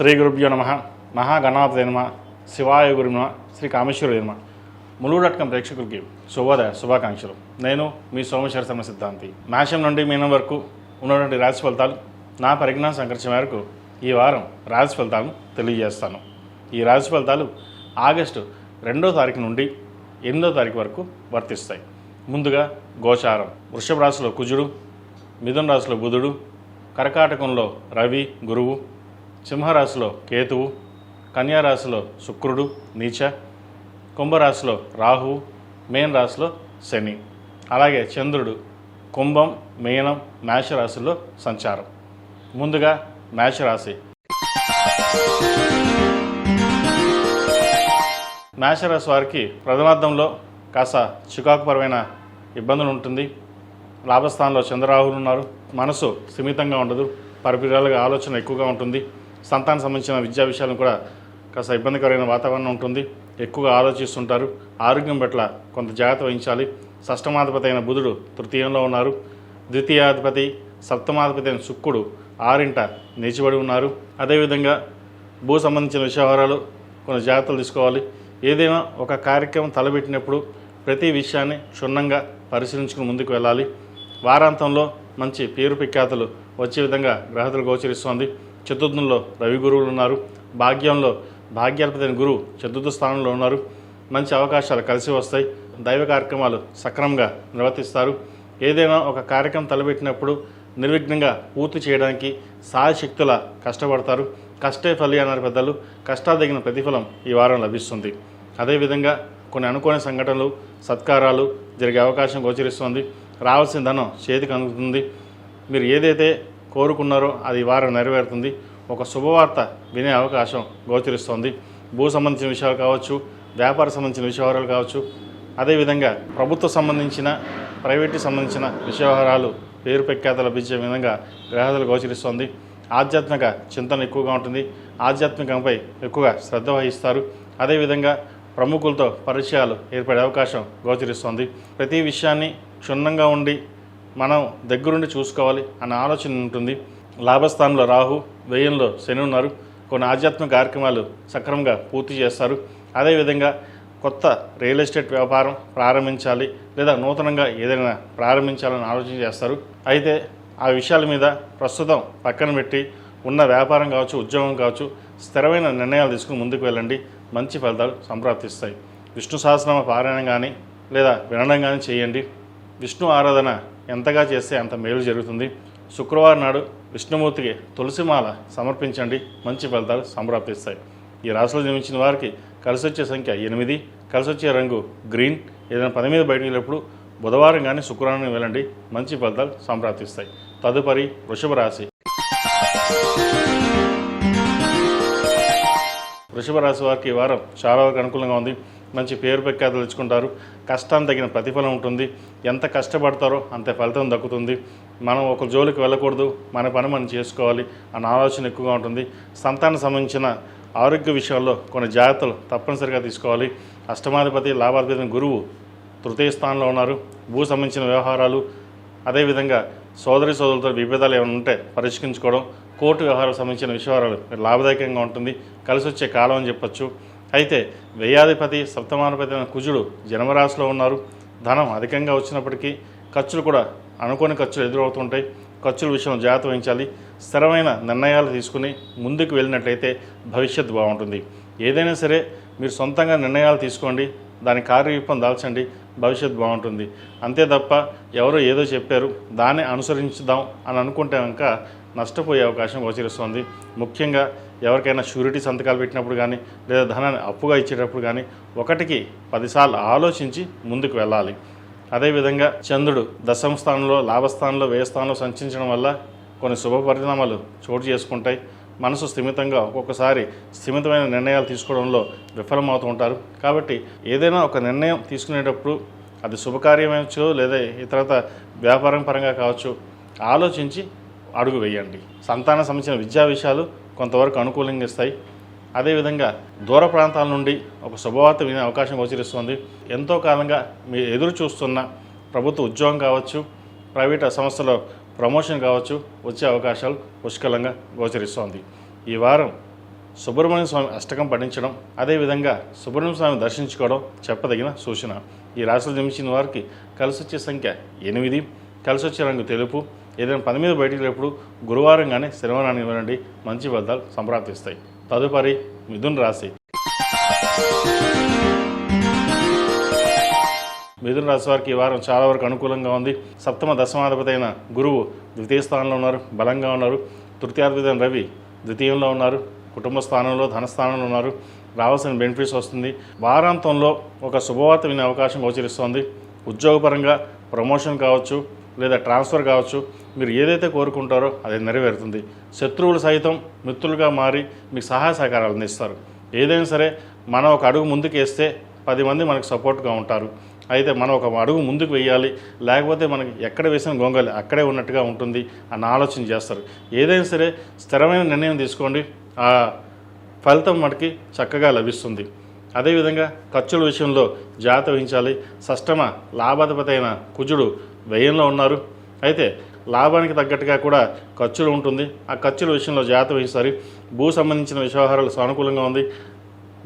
శ్రీ గురుభ్యో నమ. మహాగణాధిపతయే నమః. శివాయ గురు నమః. శ్రీ కామేశ్వరాయ నమః. ములుగు.com ప్రేక్షకులకి శుభోదయ శుభాకాంక్షలు. నేను మీ సోమేశ్వర శర్మ సిద్ధాంతి. మేషం నుండి మీనం వరకు ఉన్నటువంటి రాశి ఫలితాలు నా పరిజ్ఞాన సంకర్షణ మేరకు ఈ వారం రాశి ఫలితాలను తెలియజేస్తాను. ఈ రాశి ఫలితాలు ఆగస్టు 2వ తారీఖు నుండి 8వ తారీఖు వరకు వర్తిస్తాయి. ముందుగా గోచారం. వృషభ రాశిలో కుజుడు, మిథున రాశిలో బుధుడు, కర్కాటకంలో రవి గురువు, సింహరాశిలో కేతువు, కన్యారాశిలో శుక్రుడు నీచ, కుంభరాశిలో రాహువు, మేన రాశిలో శని. అలాగే చంద్రుడు కుంభం, మీనం, మేషరాశిలో సంచారం. ముందుగా మేషరాశి. మేషరాశి వారికి ప్రథమార్థంలో కాస్త చికాకుపరమైన ఇబ్బందులు ఉంటుంది. లాభస్థానంలో చంద్రరాహులు ఉన్నారు. మనసు స్థిమితంగా ఉండదు. పరిపూర్ణాలుగా ఆలోచన ఎక్కువగా ఉంటుంది. సంతానం సంబంధించిన విద్యా విషయాలను కూడా కాస్త ఇబ్బందికరమైన వాతావరణం ఉంటుంది. ఎక్కువగా ఆలోచిస్తుంటారు. ఆరోగ్యం పట్ల కొంత జాగ్రత్త వహించాలి. షష్టమాధిపతి అయిన బుధుడు తృతీయంలో ఉన్నారు. ద్వితీయాధిపతి సప్తమాధిపతి అయిన శుక్రుడు 6ంట నిలిచిబడి ఉన్నారు. అదేవిధంగా భూ సంబంధించిన వ్యవహారాలు కొన్ని జాగ్రత్తలు తీసుకోవాలి. ఏదైనా ఒక కార్యక్రమం తలబెట్టినప్పుడు ప్రతి విషయాన్ని క్షుణ్ణంగా పరిశీలించుకుని ముందుకు వెళ్ళాలి. వారాంతంలో మంచి పేరు ప్రఖ్యాతులు వచ్చే విధంగా గ్రహతులు గోచరిస్తోంది. చతుర్థంలో రవి గురువులు ఉన్నారు. భాగ్యంలో భాగ్యాధిపతి అయిన గురువు చతుర్థ స్థానంలో ఉన్నారు. మంచి అవకాశాలు కలిసి వస్తాయి. దైవ కార్యక్రమాలు సక్రమంగా నిర్వర్తిస్తారు. ఏదైనా ఒక కార్యక్రమం తలబెట్టినప్పుడు నిర్విఘ్నంగా పూర్తి చేయడానికి సాయశక్తుల కష్టపడతారు. కష్టే ఫలి అన్నారు పెద్దలు. కష్టాదగిన ప్రతిఫలం ఈ వారం లభిస్తుంది. అదేవిధంగా కొన్ని అనుకోని సంఘటనలు సత్కారాలు జరిగే అవకాశం గోచరిస్తుంది. రావాల్సిన ధనం చేతికి అందుతుంది. మీరు ఏదైతే కోరుకున్నారో అది ఈ వారం నెరవేరుతుంది. ఒక శుభవార్త వినే అవకాశం గోచరిస్తోంది. భూ సంబంధించిన విషయాలు కావచ్చు, వ్యాపార సంబంధించిన విషయాలు కావచ్చు, అదేవిధంగా ప్రభుత్వ సంబంధించిన ప్రైవేట్కి సంబంధించిన విషయవహారాలు పేరు ప్రఖ్యాత లభించే విధంగా గ్రహాలు గోచరిస్తోంది. ఆధ్యాత్మిక చింతన ఎక్కువగా ఉంటుంది. ఆధ్యాత్మికంపై ఎక్కువగా శ్రద్ధ వహిస్తారు. అదేవిధంగా ప్రముఖులతో పరిచయాలు ఏర్పడే అవకాశం గోచరిస్తోంది. ప్రతి విషయాన్ని క్షుణ్ణంగా ఉండి మనం దగ్గరుండి చూసుకోవాలి అన్న ఆలోచన ఉంటుంది. లాభస్థానంలో రాహు, వ్యయంలో శని ఉన్నారు. కొన్ని ఆధ్యాత్మిక కార్యక్రమాలు సక్రమంగా పూర్తి చేస్తారు. అదేవిధంగా కొత్త రియల్ ఎస్టేట్ వ్యాపారం ప్రారంభించాలి లేదా నూతనంగా ఏదైనా ప్రారంభించాలని ఆలోచన చేస్తారు. అయితే ఆ విషయాల మీద ప్రస్తుతం పక్కన పెట్టి ఉన్న వ్యాపారం కావచ్చు, ఉద్యోగం కావచ్చు, స్థిరమైన నిర్ణయాలు తీసుకుని ముందుకు వెళ్ళండి. మంచి ఫలితాలు సంప్రాప్తిస్తాయి. విష్ణు సహస్రనామ పారాయణం కానీ లేదా వినడం కానీ చేయండి. విష్ణు ఆరాధన ఎంతగా చేస్తే అంత మేలు జరుగుతుంది. శుక్రవారం నాడు విష్ణుమూర్తికి తులసిమాల సమర్పించండి. మంచి ఫలితాలు సంప్రాప్తిస్తాయి. ఈ రాశిలో జన్మించిన వారికి కలిసి వచ్చే సంఖ్య 8, కలిసి వచ్చే రంగు గ్రీన్. ఏదైనా పని మీద బయటకు వెళ్ళినప్పుడు బుధవారం కానీ శుక్రవారం వెళ్ళండి. మంచి ఫలితాలు సంప్రాప్తిస్తాయి. తదుపరి వృషభ రాశి. వృషభ రాశి వారికి ఈ వారం చాలా వరకు అనుకూలంగా ఉంది. మంచి పేరు ప్రఖ్యాతులు తెచ్చుకుంటారు. కష్టానికి తగిన ప్రతిఫలం ఉంటుంది. ఎంత కష్టపడతారో అంతే ఫలితం దక్కుతుంది. మనం ఒక జోలికి వెళ్ళకూడదు, మన పని మనం చేసుకోవాలి అన్న ఆలోచన ఎక్కువగా ఉంటుంది. సంతానం సంబంధించిన ఆరోగ్య విషయాల్లో కొన్ని జాగ్రత్తలు తప్పనిసరిగా తీసుకోవాలి. అష్టమాధిపతి లాభాధిపతి గురువు తృతీయ స్థానంలో ఉన్నారు. భూ సంబంధించిన వ్యవహారాలు, అదేవిధంగా సోదరులతో విభేదాలు ఏమైనా ఉంటే పరిష్కరించుకోవడం, కోర్టు వ్యవహారాలకు సంబంధించిన విషయాలు లాభదాయకంగా ఉంటుంది. కలిసి వచ్చే కాలం అని చెప్పచ్చు. అయితే వ్యయాధిపతి సప్తమాధిపతి అయిన కుజుడు జన్మరాశిలో ఉన్నారు. ధనం అధికంగా వచ్చినప్పటికీ ఖర్చులు కూడా అనుకోని ఖర్చులు ఎదురవుతుంటాయి. ఖర్చుల విషయంలో జాగ్రత్త వహించాలి. స్థిరమైన నిర్ణయాలు తీసుకుని ముందుకు వెళ్ళినట్లయితే భవిష్యత్తు బాగుంటుంది. ఏదైనా సరే మీరు సొంతంగా నిర్ణయాలు తీసుకోండి, దాని కార్యరూపం దాల్చండి, భవిష్యత్తు బాగుంటుంది. అంతే తప్ప ఎవరో ఏదో చెప్పారు దాన్ని అనుసరించుదాం అని అనుకుంటే కనుక నష్టపోయే అవకాశం గోచరిస్తుంది. ముఖ్యంగా ఎవరికైనా షూరిటీ సంతకాలు పెట్టినప్పుడు కానీ లేదా ధనాన్ని అప్పుగా ఇచ్చేటప్పుడు కానీ 1కి 10 సార్లు ఆలోచించి ముందుకు వెళ్ళాలి. అదేవిధంగా చంద్రుడు దశమ స్థానంలో, లాభస్థానంలో, వ్యయస్థానంలో సంచరించడం వల్ల కొన్ని శుభ పరిణామాలు చోటు చేసుకుంటాయి. మనసు స్థిమితంగా ఒక్కొక్కసారి స్థిమితమైన నిర్ణయాలు తీసుకోవడంలో విఫలమవుతూ ఉంటారు. కాబట్టి ఏదైనా ఒక నిర్ణయం తీసుకునేటప్పుడు అది శుభకార్యమవచ్చు లేదా ఇతరత వ్యాపారం పరంగా కావచ్చు, ఆలోచించి అడుగు వేయండి. సంతానం సంబంధించిన విద్యా విషయాలు కొంతవరకు అనుకూలంగా ఇస్తాయి. అదేవిధంగా దూర ప్రాంతాల నుండి ఒక శుభవార్త వినే అవకాశం గోచరిస్తుంది. ఎంతో కాలంగా మీరు ఎదురు చూస్తున్న ప్రభుత్వ ఉద్యోగం కావచ్చు, ప్రైవేట్ సంస్థలో ప్రమోషన్ కావచ్చు వచ్చే అవకాశాలు పుష్కలంగా గోచరిస్తోంది. ఈ వారం సుబ్రహ్మణ్య స్వామి అష్టకం పఠించడం, అదేవిధంగా సుబ్రహ్మణ్య స్వామి దర్శించుకోవడం చెప్పదగిన సూచన. ఈ రాశిలో జన్మించిన వారికి కలిసి వచ్చే సంఖ్య 8, కలిసి వచ్చే రంగు తెలుపు. ఏదైనా పని మీద బయటికి వెళ్ళేప్పుడు గురువారం కానీ శనివారాన్ని వెళ్ళండి, మంచి ఫలితాలు సంప్రాప్తిస్తాయి. తదుపరి మిథున రాశి. మిథున రాశి వారికి ఈ వారం చాలా వరకు అనుకూలంగా ఉంది. సప్తమ దశమాధిపతి అయిన గురువు ద్వితీయ స్థానంలో ఉన్నారు, బలంగా ఉన్నారు. తృతీయాధిపతి అయిన రవి ద్వితీయంలో ఉన్నారు, కుటుంబ స్థానంలో ధనస్థానంలో ఉన్నారు. రావాల్సిన బెనిఫిట్స్ వస్తుంది. వారాంతంలో ఒక శుభవార్త వినే అవకాశం గోచరిస్తోంది. ఉద్యోగపరంగా ప్రమోషన్ కావచ్చు, లేదా ట్రాన్స్ఫర్ కావచ్చు. మీరు ఏదైతే కోరుకుంటారో అది నెరవేరుతుంది. శత్రువులు సైతం మిత్రులుగా మారి మీకు సహాయ సహకారాలు అందిస్తారు. ఏదైనా సరే మనం ఒక అడుగు ముందుకు వేస్తే 10 మంది మనకు సపోర్ట్గా ఉంటారు. అయితే మనం ఒక అడుగు ముందుకు వేయాలి, లేకపోతే మనకి ఎక్కడ వేసిన గొంగలి అక్కడే ఉన్నట్టుగా ఉంటుంది అన్న ఆలోచన చేస్తారు. ఏదైనా సరే స్థిరమైన నిర్ణయం తీసుకోండి, ఆ ఫలితం మనకి చక్కగా లభిస్తుంది. అదేవిధంగా ఖర్చుల విషయంలో జాగ్రత్త వహించాలి. షష్టమ లాభాధిపతి అయిన కుజుడు వ్యయంలో ఉన్నారు. అయితే లాభానికి తగ్గట్టుగా కూడా ఖర్చులు ఉంటుంది. ఆ ఖర్చుల విషయంలో జాగ్రత్త వహించాలి. భూ సంబంధించిన వ్యవహారాలు సానుకూలంగా ఉంది.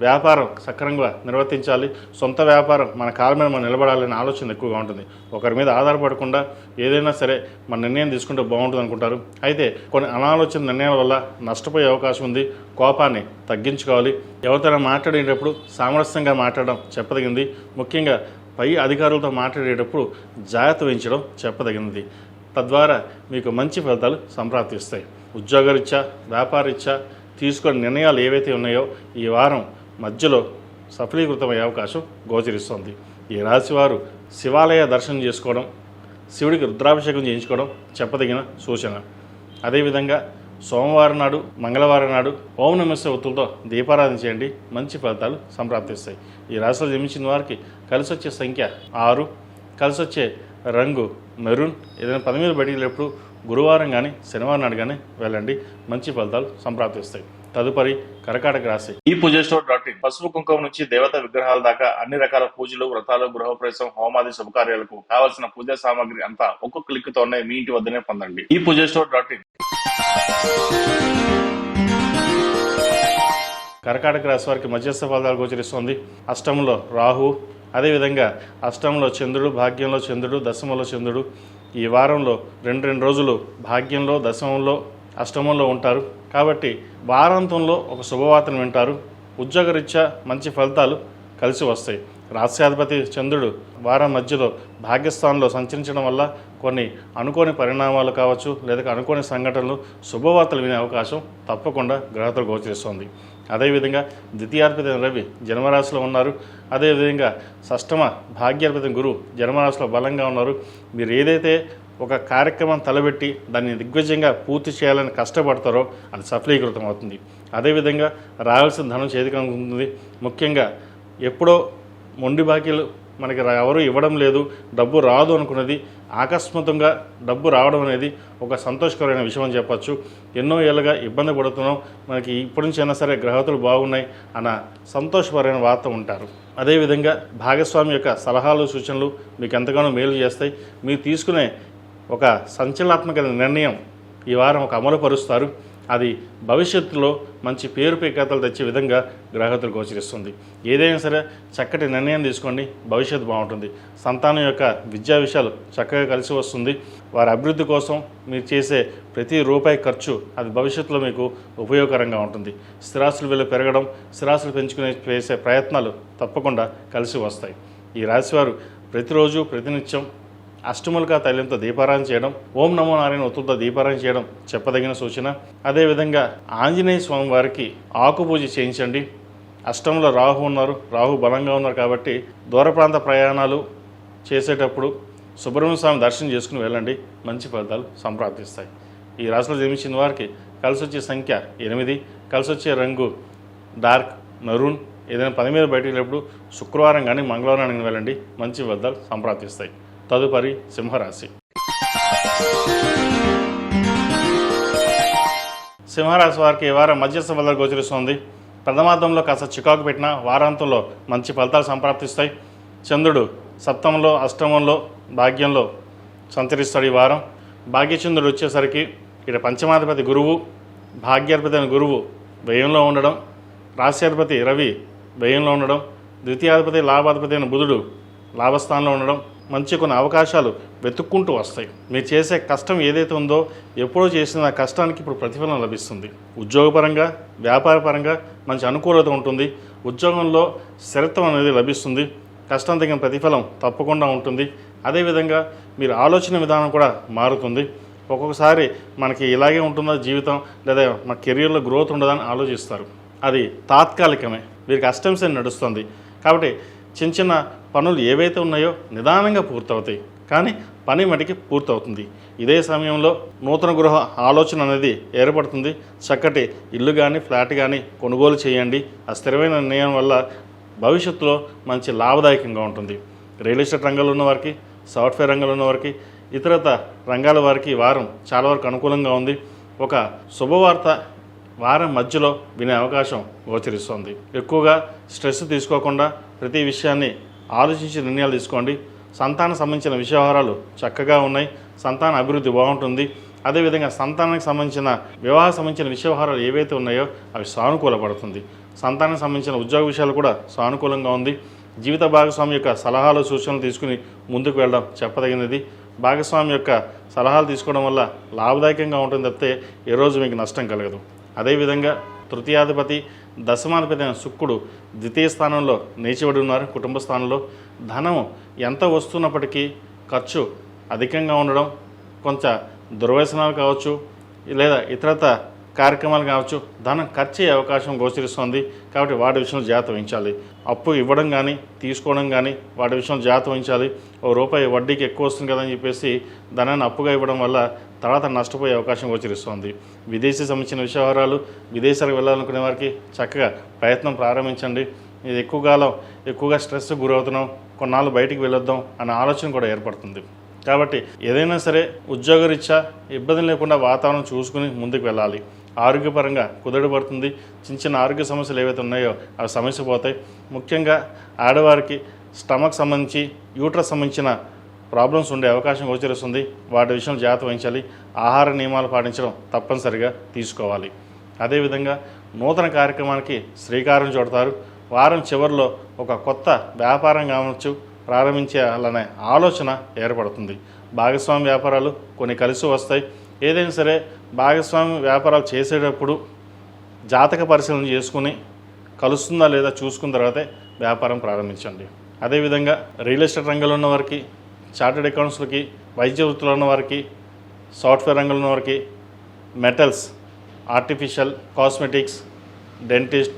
వ్యాపారం సక్రమంగా నిర్వర్తించాలి. సొంత వ్యాపారం మన కాళ్ళ మీద మనం నిలబడాలనే ఆలోచన ఎక్కువగా ఉంటుంది. ఒకరి మీద ఆధారపడకుండా ఏదైనా సరే మన నిర్ణయం తీసుకుంటే బాగుంటుంది అనుకుంటారు. అయితే కొన్ని అనాలోచన నిర్ణయాల వల్ల నష్టపోయే అవకాశం ఉంది. కోపాన్ని తగ్గించుకోవాలి. ఎవరితోనైనా మాట్లాడేటప్పుడు సామరస్యంగా మాట్లాడడం చెప్పదగింది. ముఖ్యంగా పై అధికారులతో మాట్లాడేటప్పుడు జాగ్రత్త వహించడం చెప్పదగినది. తద్వారా మీకు మంచి ఫలితాలు సంప్రాప్తిస్తాయి. ఉద్యోగరీత్యా, వ్యాపారరీత్యా తీసుకునే నిర్ణయాలు ఏవైతే ఉన్నాయో ఈ వారం మధ్యలో సఫలీకృతమయ్యే అవకాశం గోచరిస్తుంది. ఈ రాశివారు శివాలయ దర్శనం చేసుకోవడం, శివుడికి రుద్రాభిషేకం చేయించుకోవడం చెప్పదగిన సూచన. అదేవిధంగా సోమవారం నాడు, మంగళవారం నాడు ఓం నమస్తే ఒత్తులతో దీపారాధన చేయండి, మంచి ఫలితాలు సంప్రాప్తిస్తాయి. ఈ రాశిలో జన్మించిన వారికి కలిసి వచ్చే సంఖ్య 6, కలిసి వచ్చే రంగు మెరూన్. ఏదైనా పని మీద బయటికి వెళ్ళేప్పుడు గురువారం కానీ శనివారం నాడు కానీ వెళ్ళండి, మంచి ఫలితాలు సంప్రాప్తిస్తాయి. తదుపరి కర్కాటక రాశి. ఈ పూజస్టోర్.in పసుపు కుంకుమ నుంచి దేవతా విగ్రహాల దాకా అన్ని రకాల పూజలు, వ్రతాలు, గృహప్రవేశం, హోమాది శుభకార్యాలకు కావాల్సిన పూజా సామాగ్రి అంతా ఒక్క క్లిక్ తోనే మీ ఇంటి వద్దనే పొందండి. ఈ పూజస్టోర్.in. కర్కాటక రాశి వారికి మధ్యస్థ ఫలితాలు గోచరిస్తుంది. అష్టమంలో రాహు, అదేవిధంగా అష్టమంలో చంద్రుడు, భాగ్యంలో చంద్రుడు, దశమంలో చంద్రుడు. ఈ వారంలో 2 రోజులు భాగ్యంలో, దశమంలో, అష్టమంలో ఉంటారు. కాబట్టి వారాంతంలో ఒక శుభవార్తను వింటారు. ఉద్యోగరీత్యా మంచి ఫలితాలు కలిసి వస్తాయి. రాష్ట్రాధిపతి చంద్రుడు వారం మధ్యలో భాగ్యస్థానంలో సంచరించడం వల్ల కొన్ని అనుకోని పరిణామాలు కావచ్చు, లేదా అనుకోని సంఘటనలు, శుభవార్తలు వినే అవకాశం తప్పకుండా గ్రహతులు గోచరిస్తుంది. అదేవిధంగా ద్వితీయాధిపతి రవి జన్మరాశిలో ఉన్నారు. అదేవిధంగా షష్టమ భాగ్యాధిపతి గురువు జన్మరాశిలో బలంగా ఉన్నారు. మీరు ఏదైతే ఒక కార్యక్రమం తలబెట్టి దాన్ని దిగ్విజయంగా పూర్తి చేయాలని కష్టపడతారో అది సఫలీకృతం అవుతుంది. అదేవిధంగా రావాల్సిన ధనం చేతికి అందుతుంది. ముఖ్యంగా ఎప్పుడో మొండి బాకీలు మనకి ఎవరు ఇవ్వడం లేదు, డబ్బు రాదు అనుకున్నది ఆకస్మికంగా డబ్బు రావడం అనేది ఒక సంతోషకరమైన విషయం అని చెప్పచ్చు. ఎన్నో ఏళ్ళుగా ఇబ్బంది పడుతున్నాం, మనకి ఇప్పటి నుంచి అయినా సరే గ్రహతులు బాగున్నాయి అన్న సంతోషకరమైన వార్త ఉంటారు. అదేవిధంగా భాగస్వామి యొక్క సలహాలు, సూచనలు మీకు ఎంతగానో మేలు చేస్తాయి. మీరు తీసుకునే ఒక సంచలనాత్మక నిర్ణయం ఈ వారం ఒక అమలు పరుస్తారు. అది భవిష్యత్తులో మంచి పేరు ప్రఖ్యాతలు తెచ్చే విధంగా గ్రహతులు గోచరిస్తుంది. ఏదైనా సరే చక్కటి నిర్ణయం తీసుకోండి, భవిష్యత్తు బాగుంటుంది. సంతానం యొక్క విద్యా విషయాలు చక్కగా కలిసి వస్తుంది. వారి అభివృద్ధి కోసం మీరు చేసే ప్రతి రూపాయి ఖర్చు అది భవిష్యత్తులో మీకు ఉపయోగకరంగా ఉంటుంది. స్థిరాస్తుల విలువ పెరగడం, స్థిరాస్తులు పెంచుకునే చేసే ప్రయత్నాలు తప్పకుండా కలిసి వస్తాయి. ఈ రాశివారు ప్రతిరోజు ప్రతినిత్యం అష్టములుగా తైలంతో దీపారాయణ చేయడం, ఓం నమో నారాయణ ఒత్తులతో దీపారాయణ చేయడం చెప్పదగిన సూచన. అదేవిధంగా ఆంజనేయ స్వామి వారికి ఆకు పూజ చేయించండి. అష్టంలో రాహు ఉన్నారు, రాహు బలంగా ఉన్నారు కాబట్టి దూర ప్రాంత ప్రయాణాలు చేసేటప్పుడు సుబ్రహ్మణ్య స్వామి దర్శనం చేసుకుని వెళ్ళండి, మంచి ఫలితాలు సంప్రాప్తిస్తాయి. ఈ రాశిలో జన్మించిన వారికి కలిసి వచ్చే సంఖ్య 8, కలిసి వచ్చే రంగు డార్క్ మెరూన్. ఏదైనా పని మీద బయటకు వెళ్ళినప్పుడు శుక్రవారం కానీ మంగళవారం కానీ వెళ్ళండి, మంచి ఫలితాలు సంప్రాప్తిస్తాయి. తదుపరి సింహరాశి. సింహరాశి వారికి ఈ వారం మధ్యస్థ ఫలితాలు గోచరిస్తుంది. ప్రథమార్థంలో కాస్త చికాకు పెట్టిన వారాంతంలో మంచి ఫలితాలు సంప్రాప్తిస్తాయి. చంద్రుడు సప్తమంలో, అష్టమంలో, భాగ్యంలో సంచరిస్తాడు. ఈ వారం భాగ్యచంద్రుడు వచ్చేసరికి ఇక్కడ పంచమాధిపతి గురువు, భాగ్యాధిపతి గురువు 12వ స్థానంలో ఉంటారు. వ్యయంలో ఉండడం, రాశ్యాధిపతి రవి వ్యయంలో ఉండడం, ద్వితీయాధిపతి లాభాధిపతి అయిన బుధుడు లాభస్థానంలో ఉండడం మంచి కొన్ని అవకాశాలు వెతుక్కుంటూ వస్తాయి. మీరు చేసే కష్టం ఏదైతే ఉందో ఎప్పుడో చేసిన కష్టానికి ఇప్పుడు ప్రతిఫలం లభిస్తుంది. ఉద్యోగపరంగా వ్యాపారపరంగా మంచి అనుకూలత ఉంటుంది. ఉద్యోగంలో స్థిరత్వం అనేది లభిస్తుంది. కష్టం తగిన ప్రతిఫలం తప్పకుండా ఉంటుంది. అదేవిధంగా మీరు ఆలోచన విధానం కూడా మారుతుంది. ఒక్కొక్కసారి మనకి ఇలాగే ఉంటుందా జీవితం, లేదా మన కెరీర్లో గ్రోత్ ఉండదని ఆలోచిస్తారు. అది తాత్కాలికమే. వీరికి అష్టంశని నడుస్తుంది కాబట్టి చిన్న చిన్న పనులు ఏవైతే ఉన్నాయో నిదానంగా పూర్తవుతాయి, కానీ పని మటుకి పూర్తవుతుంది. ఇదే సమయంలో నూతన గృహ ఆలోచన అనేది ఏర్పడుతుంది. చక్కటి ఇల్లు కానీ ఫ్లాట్ కానీ కొనుగోలు చేయండి. ఆ స్థిరమైన నిర్ణయం వల్ల భవిష్యత్తులో మంచి లాభదాయకంగా ఉంటుంది. రియల్ ఎస్టేట్ రంగంలో ఉన్న వారికి, సాఫ్ట్వేర్ రంగంలో ఉన్న వారికి, ఇతరత రంగాల వారికి వారం చాలా వరకు అనుకూలంగా ఉంది. ఒక శుభవార్త వారం మధ్యలో వినే అవకాశం గోచరిస్తోంది. ఎక్కువగా స్ట్రెస్ తీసుకోకుండా ప్రతి విషయాన్ని ఆలోచించి నిర్ణయాలు తీసుకోండి. సంతానం సంబంధించిన విషయవహారాలు చక్కగా ఉన్నాయి. సంతాన అభివృద్ధి బాగుంటుంది. అదేవిధంగా సంతానానికి సంబంధించిన వివాహం సంబంధించిన విషయవహారాలు ఏవైతే ఉన్నాయో అవి సానుకూలపడుతుంది. సంతానానికి సంబంధించిన ఉద్యోగ విషయాలు కూడా సానుకూలంగా ఉంది. జీవిత భాగస్వామి యొక్క సలహాలు సూచనలు తీసుకుని ముందుకు వెళ్ళడం చెప్పదగినది. భాగస్వామి యొక్క సలహాలు తీసుకోవడం వల్ల లాభదాయకంగా ఉంటుంది తప్పితే ఏ రోజు మీకు నష్టం కలగదు. అదేవిధంగా తృతీయాధిపతి దశమాధిపతి అయిన శుక్రుడు ద్వితీయ స్థానంలో నేర్చిబడి ఉన్నారు. కుటుంబ స్థానంలో ధనం ఎంత వస్తున్నప్పటికీ ఖర్చు అధికంగా ఉండడం, కొంత దుర్వ్యసనాలు కావచ్చు లేదా ఇతరత కార్యక్రమాలు కావచ్చు, ధనం ఖర్చు అయ్యే అవకాశం గోచరిస్తుంది. కాబట్టి వాటి విషయంలో జాగ్రత్త వహించాలి. అప్పు ఇవ్వడం కానీ తీసుకోవడం కానీ వాటి విషయంలో జాగ్రత్త వహించాలి. రూపాయి వడ్డీకి ఎక్కువ వస్తుంది కదని చెప్పేసి ధనాన్ని అప్పుగా ఇవ్వడం వల్ల తర్వాత నష్టపోయే అవకాశం గోచరిస్తుంది. విదేశీ సంబంధించిన విషయవహారాలు, విదేశాలకు వెళ్ళాలనుకునే వారికి చక్కగా ప్రయత్నం ప్రారంభించండి. ఇది ఎక్కువగా స్ట్రెస్ గురవుతున్నాం, కొన్నాళ్ళు బయటికి వెళ్ళొద్దాం అనే ఆలోచన కూడా ఏర్పడుతుంది. కాబట్టి ఏదైనా సరే ఉద్యోగరీత్యా ఇబ్బంది లేకుండా వాతావరణం చూసుకుని ముందుకు వెళ్ళాలి. ఆరోగ్యపరంగా కుదుట పడుతుంది. చిన్న చిన్న ఆరోగ్య సమస్యలు ఏవైతే ఉన్నాయో అవి సమస్య పోతాయి. ముఖ్యంగా ఆడవారికి స్టమక్ సంబంధించి యూట్రస్ సంబంధించిన ప్రాబ్లమ్స్ ఉండే అవకాశం గోచరిస్తుంది. వాటి విషయంలో జాగ్రత్త వహించాలి. ఆహార నియమాలు పాటించడం తప్పనిసరిగా తీసుకోవాలి. అదేవిధంగా నూతన కార్యక్రమానికి శ్రీకారం చుడతారు. వారం చివరిలో ఒక కొత్త వ్యాపారం కావచ్చు ప్రారంభించాలనే ఆలోచన ఏర్పడుతుంది. భాగస్వామి వ్యాపారాలు కొన్ని కలిసి వస్తాయి. ఏదైనా సరే భాగస్వామి వ్యాపారాలు చేసేటప్పుడు జాతక పరిశీలన చేసుకుని కలుస్తుందా లేదా చూసుకున్న తర్వాతే వ్యాపారం ప్రారంభించండి. అదేవిధంగా రియల్ ఎస్టేట్ రంగంలో ఉన్న వారికి, చార్టెడ్ అకౌంట్స్లకి, వైద్య వృత్తిలో ఉన్న వారికి, సాఫ్ట్వేర్ రంగంలో ఉన్న వారికి, మెటల్స్, ఆర్టిఫిషియల్, కాస్మెటిక్స్, డెంటిస్ట్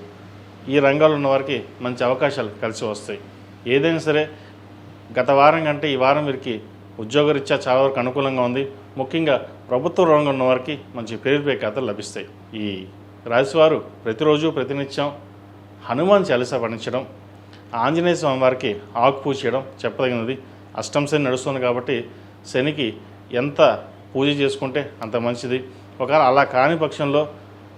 ఈ రంగాల్లో ఉన్న వారికి మంచి అవకాశాలు కలిసి వస్తాయి. ఏదైనా సరే గత వారం కంటే ఈ వారం వీరికి ఉద్యోగరీత్యా చాలా వరకు అనుకూలంగా ఉంది. ముఖ్యంగా ప్రభుత్వ రంగంలో ఉన్న వారికి మంచి పేరుపై ఖాతాలు లభిస్తాయి. ఈ రాశివారు ప్రతిరోజు ప్రతినిత్యం హనుమాన్ చాలీసా పఠించడం, ఆంజనేయ స్వామి వారికి ఆకు పూజ చేయడం చెప్పదగినది. అష్టం శని నడుస్తుంది కాబట్టి శనికి ఎంత పూజ చేసుకుంటే అంత మంచిది. ఒకవేళ అలా కాని పక్షంలో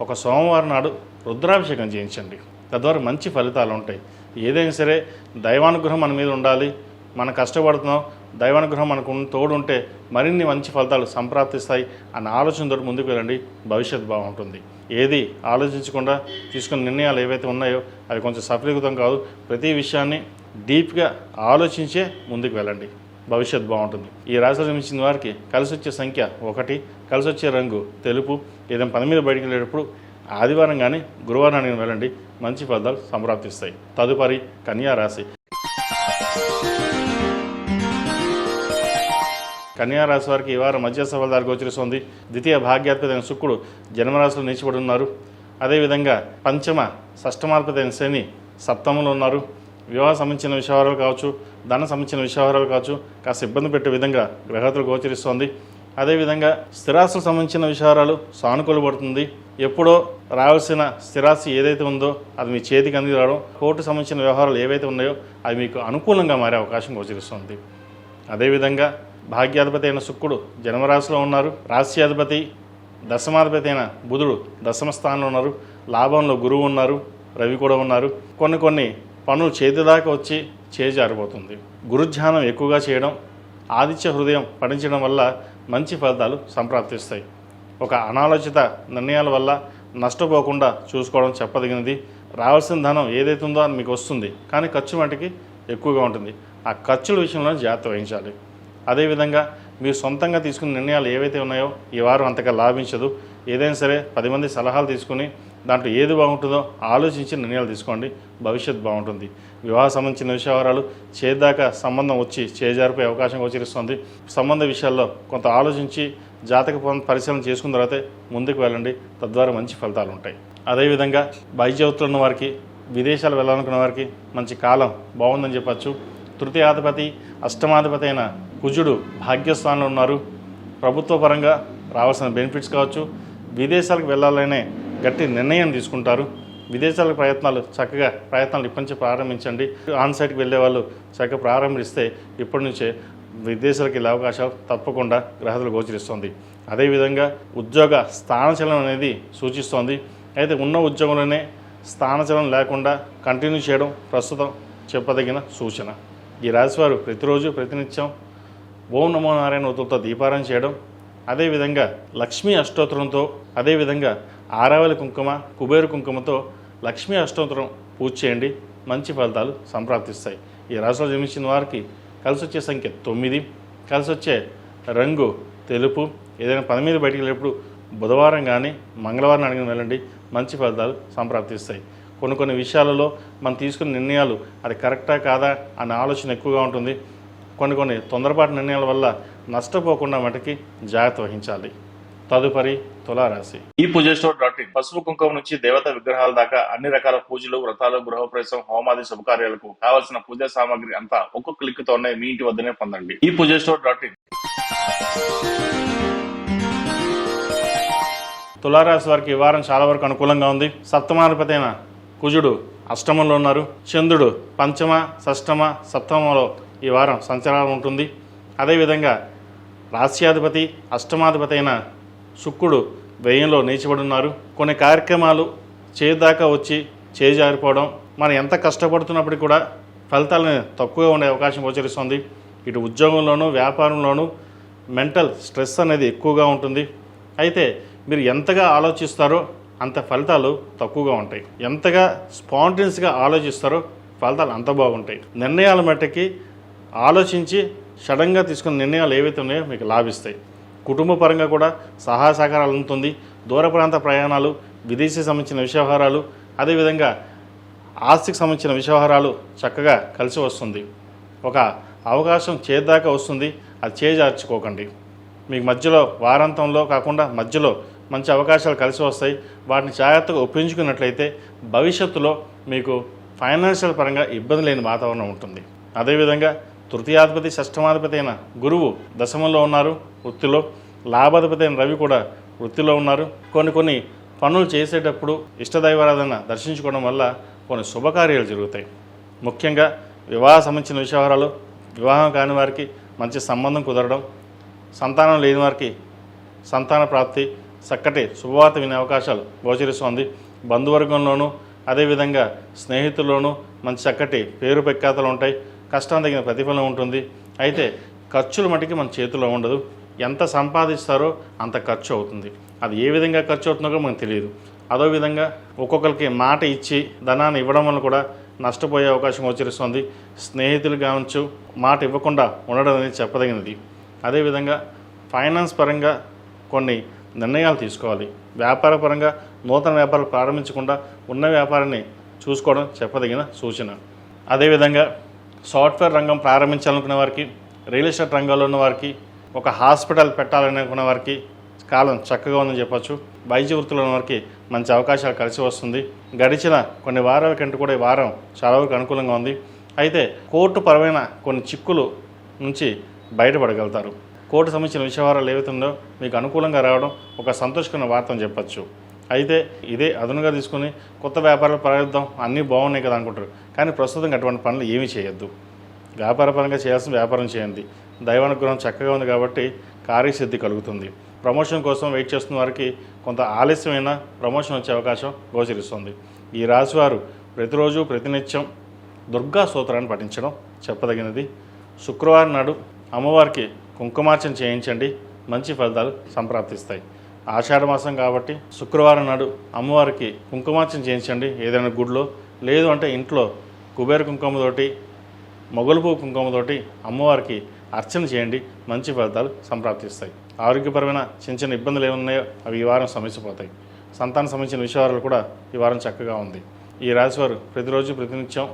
ఒక సోమవారం నాడు రుద్రాభిషేకం చేయించండి. తద్వారా మంచి ఫలితాలు ఉంటాయి. ఏదైనా సరే దైవానుగ్రహం మన మీద ఉండాలి. మనం కష్టపడుతున్నాం, దైవానుగ్రహం మనకు తోడు ఉంటే మరిన్ని మంచి ఫలితాలు సంప్రాప్తిస్తాయి అన్న ఆలోచనతో ముందుకు వెళ్ళండి. భవిష్యత్తు బాగుంటుంది. ఏది ఆలోచించకుండా తీసుకున్న నిర్ణయాలు ఏవైతే ఉన్నాయో అవి కొంచెం సఫలీకృతం కాదు. ప్రతి విషయాన్ని డీప్గా ఆలోచించే ముందుకు వెళ్ళండి. భవిష్యత్తు బాగుంటుంది. ఈ రాశిలో జన్మించిన వారికి కలిసి వచ్చే సంఖ్య 1, కలిసి వచ్చే రంగు తెలుపు. ఏదైనా పని మీద బయటికి వెళ్ళేటప్పుడు ఆదివారం కానీ గురువారానికి వెళ్ళండి. మంచి ఫలితాలు సంప్రాప్తిస్తాయి. తదుపరి కన్యా రాశి. కన్యా రాశి వారికి ఈ వారం మధ్యస్థ ఫలితాలు గోచరిస్తుంది. ద్వితీయ భాగ్యాధిపతి అయిన శుక్రుడు జన్మరాశిలో నిలిచిపడి ఉన్నారు. అదేవిధంగా పంచమ షష్టమాధిపతి అయిన శని సప్తమంలో ఉన్నారు. వివాహ సంబంధించిన విషయాలు కావచ్చు, ధన సంబంధించిన విషయాలు కావచ్చు, కాస్త ఇబ్బంది పెట్టే విధంగా గ్రహతులు గోచరిస్తోంది. అదేవిధంగా స్థిరాస్తులకు సంబంధించిన విషయాలు సానుకూలపడుతుంది. ఎప్పుడో రావాల్సిన స్థిరాస్తి ఏదైతే ఉందో అది మీ చేతికి అంది రావడం, కోర్టు సంబంధించిన వ్యవహారాలు ఏవైతే ఉన్నాయో అవి మీకు అనుకూలంగా మారే అవకాశం గోచరిస్తుంది. అదేవిధంగా భాగ్యాధిపతి అయిన శుక్రుడు జన్మరాశిలో ఉన్నారు. రాశ్యాధిపతి దశమాధిపతి అయిన బుధుడు దశమ స్థానంలో ఉన్నారు. లాభంలో గురువు ఉన్నారు, రవి కూడా ఉన్నారు. కొన్ని పనులు చేతి దాకా వచ్చి చేజారిపోతుంది. గురుధ్యానం ఎక్కువగా చేయడం, ఆదిత్య హృదయం పఠించడం వల్ల మంచి ఫలితాలు సంప్రాప్తిస్తాయి. ఒక అనాలోచిత నిర్ణయాల వల్ల నష్టపోకుండా చూసుకోవడం చెప్పదగినది. రావాల్సిన ధనం ఏదైతే ఉందో అని మీకు వస్తుంది, కానీ ఖర్చు మటుకి ఎక్కువగా ఉంటుంది. ఆ ఖర్చుల విషయంలో జాగ్రత్త వహించాలి. అదేవిధంగా మీరు సొంతంగా తీసుకున్న నిర్ణయాలు ఏవైతే ఉన్నాయో ఈ వారం అంతగా లాభించదు. ఏదైనా సరే 10 మంది సలహాలు తీసుకుని దాంట్లో ఏది బాగుంటుందో ఆలోచించి నిర్ణయాలు తీసుకోండి, భవిష్యత్తు బాగుంటుంది. వివాహ సంబంధించిన విషయాలు చేదాకా సంబంధం వచ్చి చేజారిపోయే అవకాశం గోచరిస్తుంది. సంబంధ విషయాల్లో కొంత ఆలోచించి జాతక పరిశీలన చేసుకున్న తర్వాతే ముందుకు వెళ్ళండి, తద్వారా మంచి ఫలితాలు ఉంటాయి. అదేవిధంగా వైద్యవృత్తులు ఉన్న వారికి, విదేశాలు వెళ్ళాలనుకున్న వారికి మంచి కాలం బాగుందని చెప్పచ్చు. తృతీయాధిపతి అష్టమాధిపతి అయిన కుజుడు భాగ్యస్థానంలో ఉన్నారు. ప్రభుత్వ పరంగా రావాల్సిన బెనిఫిట్స్ కావచ్చు, విదేశాలకు వెళ్ళాలనే గట్టి నిర్ణయం తీసుకుంటారు. విదేశాల ప్రయత్నాలు ఇప్పటి నుంచి ప్రారంభించండి. ఆన్సైట్కి వెళ్ళే వాళ్ళు చక్కగా ప్రారంభిస్తే ఇప్పటి నుంచే విదేశాలకు వెళ్ళే అవకాశాలు తప్పకుండా గ్రహాలు గోచరిస్తుంది. అదేవిధంగా ఉద్యోగ స్థానచలనం అనేది సూచిస్తోంది. అయితే ఉన్న ఉద్యోగంలోనే స్థానచలనం లేకుండా కంటిన్యూ చేయడం ప్రస్తుతం చెప్పదగిన సూచన. ఈ రాశివారు ప్రతిరోజు ప్రతినిత్యం ఓం నమో నారాయణ ఒత్తులతో దీపారాయణ చేయడం, అదేవిధంగా లక్ష్మీ అష్టోత్తరంతో, అదేవిధంగా ఆరావళి కుంకుమ, కుబేరు కుంకుమతో లక్ష్మీ అష్టోత్తరం పూజ చేయండి, మంచి ఫలితాలు సంప్రాప్తిస్తాయి. ఈ రాశిలో జన్మించిన వారికి కలిసి వచ్చే సంఖ్య 9, కలిసి వచ్చే రంగు తెలుపు. ఏదైనా పని మీద బయటికి వెళ్ళేప్పుడు బుధవారం కానీ మంగళవారం అడిగిన వెళ్ళండి, మంచి ఫలితాలు సంప్రాప్తిస్తాయి. కొన్ని విషయాలలో మనం తీసుకున్న నిర్ణయాలు అది కరెక్టా కాదా అనే ఆలోచన ఎక్కువగా ఉంటుంది. కొన్ని తొందరపాటు నిర్ణయాల వల్ల నష్టపోకుండా మటుకి జాగ్రత్త వహించాలి. తదుపరి తులారాశి. ఈ పూజస్టోర్.in పసుపు కుంకుమ నుంచి దేవత విగ్రహాల దాకా అన్ని రకాల పూజలు, వ్రతాలు, గృహప్రవేశం, హోమాది శుభకార్యాలకు కావలసిన పూజా సామాగ్రి అంతా ఒక్కొక్క క్లిక్తోనే మీ ఇంటి వద్దనే పొందండి. ఈ పూజస్టోర్.in. తులారాశి వారికి ఈ వారం చాలా వరకు అనుకూలంగా ఉంది. సప్తమాధిపతి అయిన కుజుడు అష్టమంలో ఉన్నారు. చంద్రుడు పంచమ, షష్టమ, సప్తమంలో ఈ వారం సంచారం ఉంటుంది. అదేవిధంగా రాశ్యాధిపతి అష్టమాధిపతి అయిన శుక్రుడు వ్యయంలో నీచబడి ఉన్నారు. కొన్ని కార్యక్రమాలు చేదాకా వచ్చి చేజారిపోవడం, మనం ఎంత కష్టపడుతున్నప్పటికీ కూడా ఫలితాలను తక్కువగా ఉండే అవకాశం గోచరిస్తుంది. ఇటు ఉద్యోగంలోనూ వ్యాపారంలోనూ మెంటల్ స్ట్రెస్ అనేది ఎక్కువగా ఉంటుంది. అయితే మీరు ఎంతగా ఆలోచిస్తారో అంత ఫలితాలు తక్కువగా ఉంటాయి. ఎంతగా స్పాంటేనియస్గా ఆలోచిస్తారో ఫలితాలు అంత బాగుంటాయి. నిర్ణయాల మట్టుకి ఆలోచించి సడన్గా తీసుకున్న నిర్ణయాలు ఏవైతే ఉన్నాయో మీకు లాభిస్తాయి. కుటుంబ పరంగా కూడా సహాయ సహకారాలు ఉంటుంది. దూర ప్రాంత ప్రయాణాలు, విదేశీ సంబంధించిన వ్యవహారాలు, అదేవిధంగా ఆస్తికి సంబంధించిన వ్యవహారాలు చక్కగా కలిసి వస్తుంది. ఒక అవకాశం చేదాకా వస్తుంది, అది చేజార్చుకోకండి. మీకు మధ్యలో వారాంతంలో కాకుండా మధ్యలో మంచి అవకాశాలు కలిసి వస్తాయి. వాటిని జాగ్రత్తగా ఉపయోగించుకున్నట్లయితే భవిష్యత్తులో మీకు ఫైనాన్షియల్ పరంగా ఇబ్బంది లేని వాతావరణం ఉంటుంది. అదేవిధంగా తృతీయాధిపతి షష్టమాధిపతి అయిన గురువు దశమంలో ఉన్నారు వృత్తిలో. లాభాధిపతి అయిన రవి కూడా వృత్తిలో ఉన్నారు. కొన్ని పనులు చేసేటప్పుడు ఇష్టదైవారాధన దర్శించుకోవడం వల్ల కొన్ని శుభకార్యాలు జరుగుతాయి. ముఖ్యంగా వివాహ సంబంధించిన విషయాలు, వివాహం కాని వారికి మంచి సంబంధం కుదరడం, సంతానం లేని వారికి సంతాన ప్రాప్తి, చక్కటి శుభవార్త వినే అవకాశాలు గోచరిస్తోంది. బంధువర్గంలోనూ అదేవిధంగా స్నేహితుల్లోనూ మంచి చక్కటి పేరు ప్రఖ్యాతలు ఉంటాయి. కష్టం తగిన ప్రతిఫలం ఉంటుంది. అయితే ఖర్చులు మటుకి మన చేతిలో ఉండదు. ఎంత సంపాదిస్తారో అంత ఖర్చు అవుతుంది. అది ఏ విధంగా ఖర్చు అవుతుందో కూడా మనకు తెలియదు. అదేవిధంగా ఒక్కొక్కరికి మాట ఇచ్చి ధనాన్ని ఇవ్వడం వల్ల కూడా నష్టపోయే అవకాశం గోచరిస్తుంది. స్నేహితులు కావచ్చు మాట ఇవ్వకుండా ఉండడం అనేది చెప్పదగినది. అదేవిధంగా ఫైనాన్స్ పరంగా కొన్ని నిర్ణయాలు తీసుకోవాలి. వ్యాపార పరంగా నూతన వ్యాపారాలు ప్రారంభించకుండా ఉన్న వ్యాపారాన్ని చూసుకోవడం చెప్పదగిన సూచన. అదేవిధంగా సాఫ్ట్వేర్ రంగం ప్రారంభించాలనుకునే వారికి, రియల్ ఎస్టేట్ రంగంలో ఉన్న వారికి, ఒక హాస్పిటల్ పెట్టాలనుకున్న వారికి కాలం చక్కగా ఉందని చెప్పచ్చు. వైద్య వృత్తిలో ఉన్న వారికి మంచి అవకాశాలు కలిసి వస్తుంది. గడిచిన కొన్ని వారాల కంటే కూడా ఈ వారం చాలా వరకు అనుకూలంగా ఉంది. అయితే కోర్టు పరమైన కొన్ని చిక్కులు నుంచి బయటపడగలుగుతారు. కోర్టు సంబంధించిన విషయాలు ఏవైతే ఉందో మీకు అనుకూలంగా రావడం ఒక సంతోషకరమైన వార్త అని చెప్పచ్చు. అయితే ఇదే అదునుగా తీసుకుని కొత్త వ్యాపారాలు ప్రారంభిద్దాం, అన్నీ బాగున్నాయి కదా అనుకుంటారు. కానీ ప్రస్తుతం అటువంటి పనులు ఏమీ చేయొద్దు. వ్యాపారపరంగా చేయాల్సిన వ్యాపారం చేయండి. దైవానుగ్రహం చక్కగా ఉంది కాబట్టి కార్యసిద్ధి కలుగుతుంది. ప్రమోషన్ కోసం వెయిట్ చేస్తున్న వారికి కొంత ఆలస్యమైన ప్రమోషన్ వచ్చే అవకాశం గోచరిస్తుంది. ఈ రాశివారు ప్రతిరోజు ప్రతినిత్యం దుర్గా స్తోత్రాన్ని పఠించడం చెప్పదగినది. శుక్రవారం నాడు అమ్మవారికి కుంకుమార్చన చేయించండి, మంచి ఫలితాలు సంప్రాప్తిస్తాయి. ఆషాఢ మాసం కాబట్టి శుక్రవారం నాడు అమ్మవారికి కుంకుమార్చన చేయించండి ఏదైనా గుడిలో, లేదు అంటే ఇంట్లో కుబేర కుంకుమతోటి మొగలుపు కుంకుమతోటి అమ్మవారికి అర్చన చేయండి, మంచి ఫలితాలు సంప్రాప్తిస్తాయి. ఆరోగ్యపరమైన చిన్న చిన్న ఇబ్బందులు ఏమున్నాయో అవి ఈ వారం సమస్యపోతాయి. సంతానం సంబంధించిన విషయాలు కూడా ఈ వారం చక్కగా ఉంది. ఈ రాశివారు ప్రతిరోజు ప్రతినిత్యం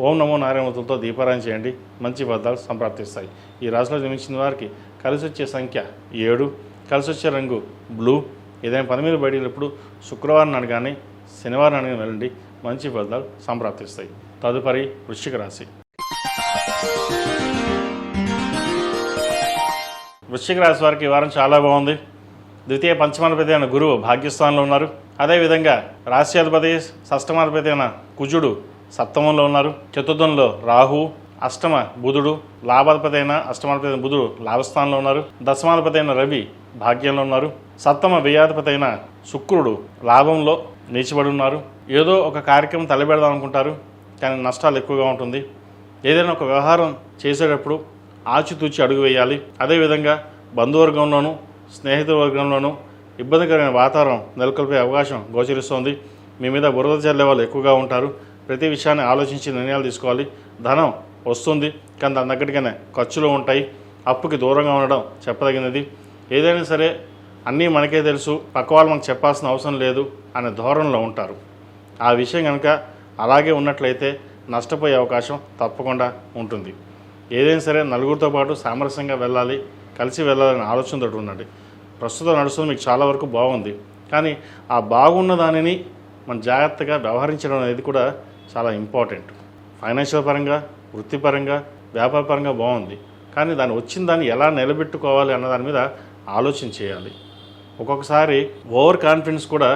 ఓం నమో నారాయణమూర్తులతో దీపారాయణ చేయండి, మంచి ఫలితాలు సంప్రాప్తిస్తాయి. ఈ రాశిలో జన్మించిన వారికి కలిసి వచ్చే సంఖ్య 7, కలిసి వచ్చే రంగు బ్లూ. ఏదైనా పని మీద బయటప్పుడు శుక్రవారం నాడు కానీ శనివారం నాడు వెళ్ళండి, మంచి ఫలితాలు సంప్రాప్తిస్తాయి. తదుపరి వృశ్చిక రాశి. వృశ్చిక రాశి వారికి ఈ వారం చాలా బాగుంది. ద్వితీయ పంచమాధిపతి అయిన గురువు భాగ్యస్థానంలో ఉన్నారు. అదేవిధంగా రాశ్యాధిపతి షష్టమాధిపతి అయిన కుజుడు సప్తమంలో ఉన్నారు. చతుర్థంలో రాహు, అష్టమ బుధుడు, లాభాధిపతి అయిన అష్టమాధిపతి అయిన బుధుడు లాభస్థానంలో ఉన్నారు. దశమాధిపతి అయిన రవి భాగ్యంలో ఉన్నారు. సప్తమ వ్యయాధిపతి అయిన శుక్రుడు లాభంలో నిలిచిబడి ఉన్నారు. ఏదో ఒక కార్యక్రమం తలబెడదాం అనుకుంటారు, కానీ నష్టాలు ఎక్కువగా ఉంటుంది. ఏదైనా ఒక వ్యవహారం చేసేటప్పుడు ఆచితూచి అడుగు వేయాలి. అదేవిధంగా బంధువర్గంలోనూ స్నేహితుల వర్గంలోనూ ఇబ్బందికరమైన వాతావరణం నెలకొల్పే అవకాశం గోచరిస్తోంది. మీ మీద బురద చల్లే వాళ్ళు ఎక్కువగా ఉంటారు. ప్రతి విషయాన్ని ఆలోచించి నిర్ణయాలు తీసుకోవాలి. ధనం వస్తుంది, కానీ దాని తగ్గట్టుగానే ఖర్చులు ఉంటాయి. అప్పుకి దూరంగా ఉండడం చెప్పదగినది. ఏదైనా సరే అన్నీ మనకే తెలుసు, పక్క వాళ్ళు మనకు చెప్పాల్సిన అవసరం లేదు అనే ధోరణిలో ఉంటారు. ఆ విషయం కనుక అలాగే ఉన్నట్లయితే నష్టపోయే అవకాశం తప్పకుండా ఉంటుంది. ఏదైనా సరే నలుగురితో పాటు సామరస్యంగా వెళ్ళాలి, కలిసి వెళ్ళాలనే ఆలోచనతో ఉండండి. ప్రస్తుతం నడుస్తుంది మీకు చాలా వరకు బాగుంది, కానీ ఆ బాగున్న దానిని మనం జాగ్రత్తగా వ్యవహరించడం అనేది కూడా చాలా ఇంపార్టెంట్. ఫైనాన్షియల్ పరంగా, వృత్తిపరంగా, వ్యాపార పరంగా బాగుంది, కానీ దాన్ని వచ్చిన దాన్ని ఎలా నిలబెట్టుకోవాలి అన్న దాని మీద ఆలోచన చేయాలి. ఒక్కొక్కసారి ఓవర్ కాన్ఫిడెన్స్ కూడా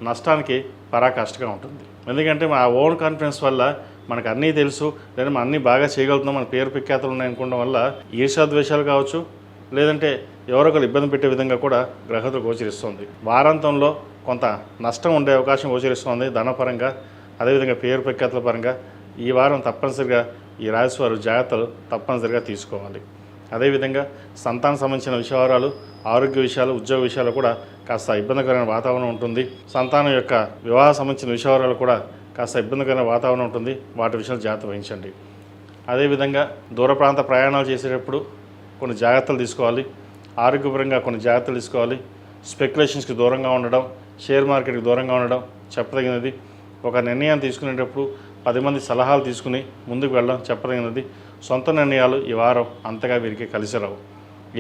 నష్టానికి పరాకాష్ఠగా ఉంటుంది. ఎందుకంటే ఆ ఓవర్ కాన్ఫిడెన్స్ వల్ల మనకు అన్నీ తెలుసు, లేదా మనం అన్నీ బాగా చేయగలుగుతున్నాం, మన పేరు ప్రఖ్యాతులు ఉన్నాయనుకోవడం వల్ల ఈర్ష్యాద్వేషాలు కావచ్చు, లేదంటే ఎవరో ఒకరు ఇబ్బంది పెట్టే విధంగా కూడా గ్రహతులు గోచరిస్తుంది. వారాంతంలో కొంత నష్టం ఉండే అవకాశం గోచరిస్తుంది ధనపరంగా, అదేవిధంగా పేరు ప్రఖ్యాతుల పరంగా. ఈ వారం తప్పనిసరిగా ఈ రాశి వారు జాగ్రత్తలు తప్పనిసరిగా తీసుకోవాలి. అదేవిధంగా సంతానం సంబంధించిన విషయాలు, ఆరోగ్య విషయాలు, ఉద్యోగ విషయాలు కూడా కాస్త ఇబ్బందికరమైన వాతావరణం ఉంటుంది. సంతానం యొక్క వివాహ సంబంధించిన విషయాలు కూడా కాస్త ఇబ్బందికరమైన వాతావరణం ఉంటుంది. వాటి విషయాలు జాగ్రత్త వహించండి. అదేవిధంగా దూర ప్రాంత ప్రయాణాలు చేసేటప్పుడు కొన్ని జాగ్రత్తలు తీసుకోవాలి. ఆరోగ్యపరంగా కొన్ని జాగ్రత్తలు తీసుకోవాలి. స్పెక్యులేషన్స్కి దూరంగా ఉండడం, షేర్ మార్కెట్కి దూరంగా ఉండడం చెప్పదగినది. ఒక నిర్ణయం తీసుకునేటప్పుడు 10 మంది సలహాలు తీసుకుని ముందుకు వెళ్ళడం చెప్పదగినది. సొంత నిర్ణయాలు ఈ వారం అంతగా వీరికి కలిసి రావు.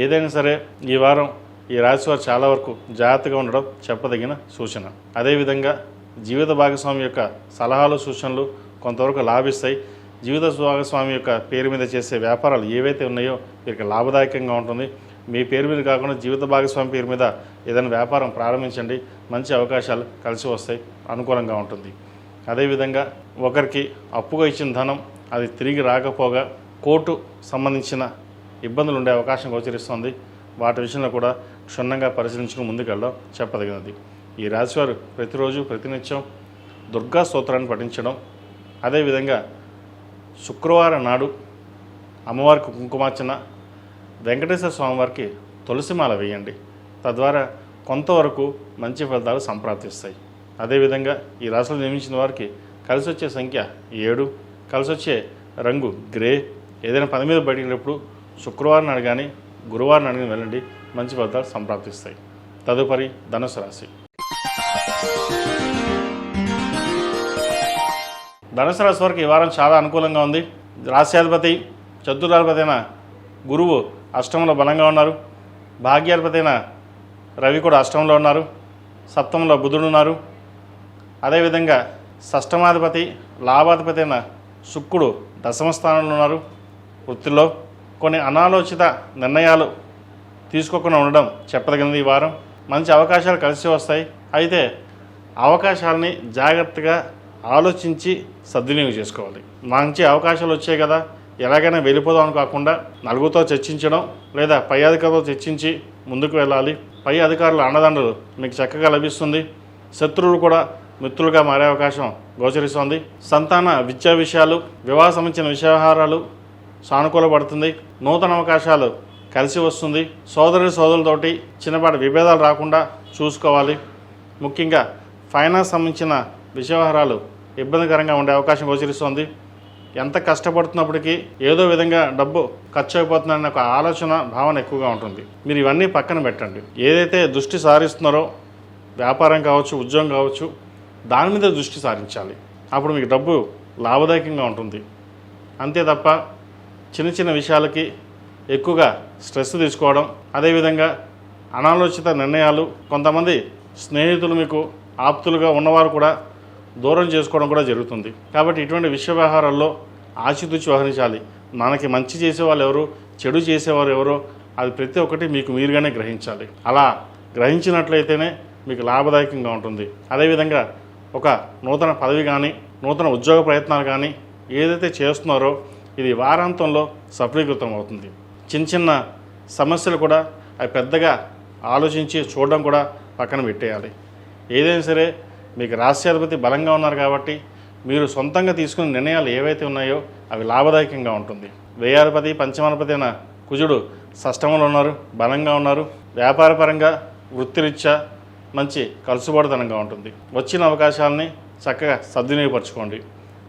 ఏదైనా సరే ఈ వారం ఈ రాశివారు చాలా వరకు జాగ్రత్తగా ఉండడం చెప్పదగిన సూచన. అదేవిధంగా జీవిత భాగస్వామి యొక్క సలహాలు, సూచనలు కొంతవరకు లాభిస్తాయి. జీవిత భాగస్వామి యొక్క పేరు మీద చేసే వ్యాపారాలు ఏవైతే ఉన్నాయో వీరికి లాభదాయకంగా ఉంటుంది. మీ పేరు మీద కాకుండా జీవిత భాగస్వామి పేరు మీద ఏదైనా వ్యాపారం ప్రారంభించండి, మంచి అవకాశాలు కలిసి వస్తాయి, అనుకూలంగా ఉంటుంది. అదేవిధంగా ఒకరికి అప్పుగా ఇచ్చిన ధనం అది తిరిగి రాకపోగా కోర్టు సంబంధించిన ఇబ్బందులు ఉండే అవకాశం గోచరిస్తుంది. వాటి విషయంలో కూడా క్షుణ్ణంగా పరిశీలించుకుని ముందుకెళ్ళడం చెప్పదగినది. ఈ రాశివారు ప్రతిరోజు ప్రతినిత్యం దుర్గా స్తోత్రాన్ని పఠించడం, అదేవిధంగా శుక్రవారం నాడు అమ్మవారికి కుంకుమార్చన, వెంకటేశ్వర స్వామివారికి తులసిమాల వేయండి. తద్వారా కొంతవరకు మంచి ఫలితాలు సంప్రాప్తిస్తాయి. అదేవిధంగా ఈ రాశిలో నిర్మించిన వారికి కలిసి వచ్చే సంఖ్య 7, కలిసి వచ్చే రంగు గ్రే. ఏదైనా పని మీద బయటకు శుక్రవారం నాడు కానీ గురువారం నాడు కానీ వెళ్ళండి, మంచి ఫలితాలు సంప్రాప్తిస్తాయి. తదుపరి ధనుసు రాశి. ధనుసు రాశి వారికి ఈ వారం చాలా అనుకూలంగా ఉంది. రాశ్యాధిపతి చతుర్థాధిపతి అయిన గురువు అష్టమంలో బలంగా ఉన్నారు. భాగ్యాధిపతి అయిన రవి కూడా అష్టమంలో ఉన్నారు. సప్తమంలో బుధుడు ఉన్నారు. అదేవిధంగా షష్టమాధిపతి లాభాధిపతి అయిన శుక్రుడు దశమ స్థానంలో ఉన్నారు. వృత్తిలో కొన్ని అనాలోచిత నిర్ణయాలు తీసుకోకుండా ఉండడం చెప్పదగినది. ఈ వారం మంచి అవకాశాలు కలిసి వస్తాయి. అయితే అవకాశాలని జాగ్రత్తగా ఆలోచించి సద్వినియోగం చేసుకోవాలి. మంచి అవకాశాలు వచ్చాయి కదా, ఎలాగైనా వెళ్ళిపోదాం అని కాకుండా నలుగురితో చర్చించడం, లేదా పై అధికారులతో చర్చించి ముందుకు వెళ్ళాలి. పై అధికారుల అండదండలు మీకు చక్కగా లభిస్తుంది. శత్రువులు కూడా మిత్రులుగా మారే అవకాశం గోచరిస్తోంది. సంతాన విద్యా విషయాలు, వివాహ సంబంధించిన విషయవహారాలు సానుకూలపడుతుంది. నూతన అవకాశాలు కలిసి వస్తుంది. సోదరులతోటి చిన్నపాటి విభేదాలు రాకుండా చూసుకోవాలి. ముఖ్యంగా ఫైనాన్స్ సంబంధించిన వ్యవహారాలు ఇబ్బందికరంగా ఉండే అవకాశం గోచరిస్తుంది. ఎంత కష్టపడుతున్నప్పటికీ ఏదో విధంగా డబ్బు ఖర్చు అయిపోతుందనే ఒక ఆలోచన భావన ఎక్కువగా ఉంటుంది. మీరు ఇవన్నీ పక్కన పెట్టండి. ఏదైతే దృష్టి సారిస్తున్నారో వ్యాపారం కావచ్చు, ఉద్యోగం కావచ్చు, దాని మీద దృష్టి సారించాలి. అప్పుడు మీకు డబ్బు లాభదాయకంగా ఉంటుంది. అంతే తప్ప చిన్న చిన్న విషయాలకి ఎక్కువగా స్ట్రెస్ తీసుకోవడం, అదేవిధంగా అనాలోచిత నిర్ణయాలు, కొంతమంది స్నేహితులు మీకు ఆప్తులుగా ఉన్నవారు కూడా దూరం చేసుకోవడం కూడా జరుగుతుంది. కాబట్టి ఇటువంటి వ్యవహారాల్లో ఆచితూచి వ్యవహరించాలి. మనకి మంచి చేసేవాళ్ళు ఎవరు, చెడు చేసేవారు ఎవరో అది ప్రతి ఒక్కటి మీకు మీరుగానే గ్రహించాలి. అలా గ్రహించినట్లయితేనే మీకు లాభదాయకంగా ఉంటుంది. అదేవిధంగా ఒక నూతన పదవి కానీ, నూతన ఉద్యోగ ప్రయత్నాలు కానీ ఏదైతే చేస్తున్నారో ఇది వారాంతంలో సఫలీకృతం అవుతుంది. చిన్న చిన్న సమస్యలు కూడా అవి పెద్దగా ఆలోచించి చూడడం కూడా పక్కన పెట్టేయాలి. ఏదైనా సరే మీకు రాష్ట్రాధిపతి బలంగా ఉన్నారు కాబట్టి మీరు సొంతంగా తీసుకునే నిర్ణయాలు ఏవైతే ఉన్నాయో అవి లాభదాయకంగా ఉంటుంది. వ్యయాధిపతి పంచమాధిపతి అయిన కుజుడు షష్టమంలో ఉన్నారు, బలంగా ఉన్నారు. వ్యాపారపరంగా వృత్తిరీత్యా మంచి కలుసుబాటుతనంగా ఉంటుంది. వచ్చిన అవకాశాలని చక్కగా సద్వినియోగపరచుకోండి.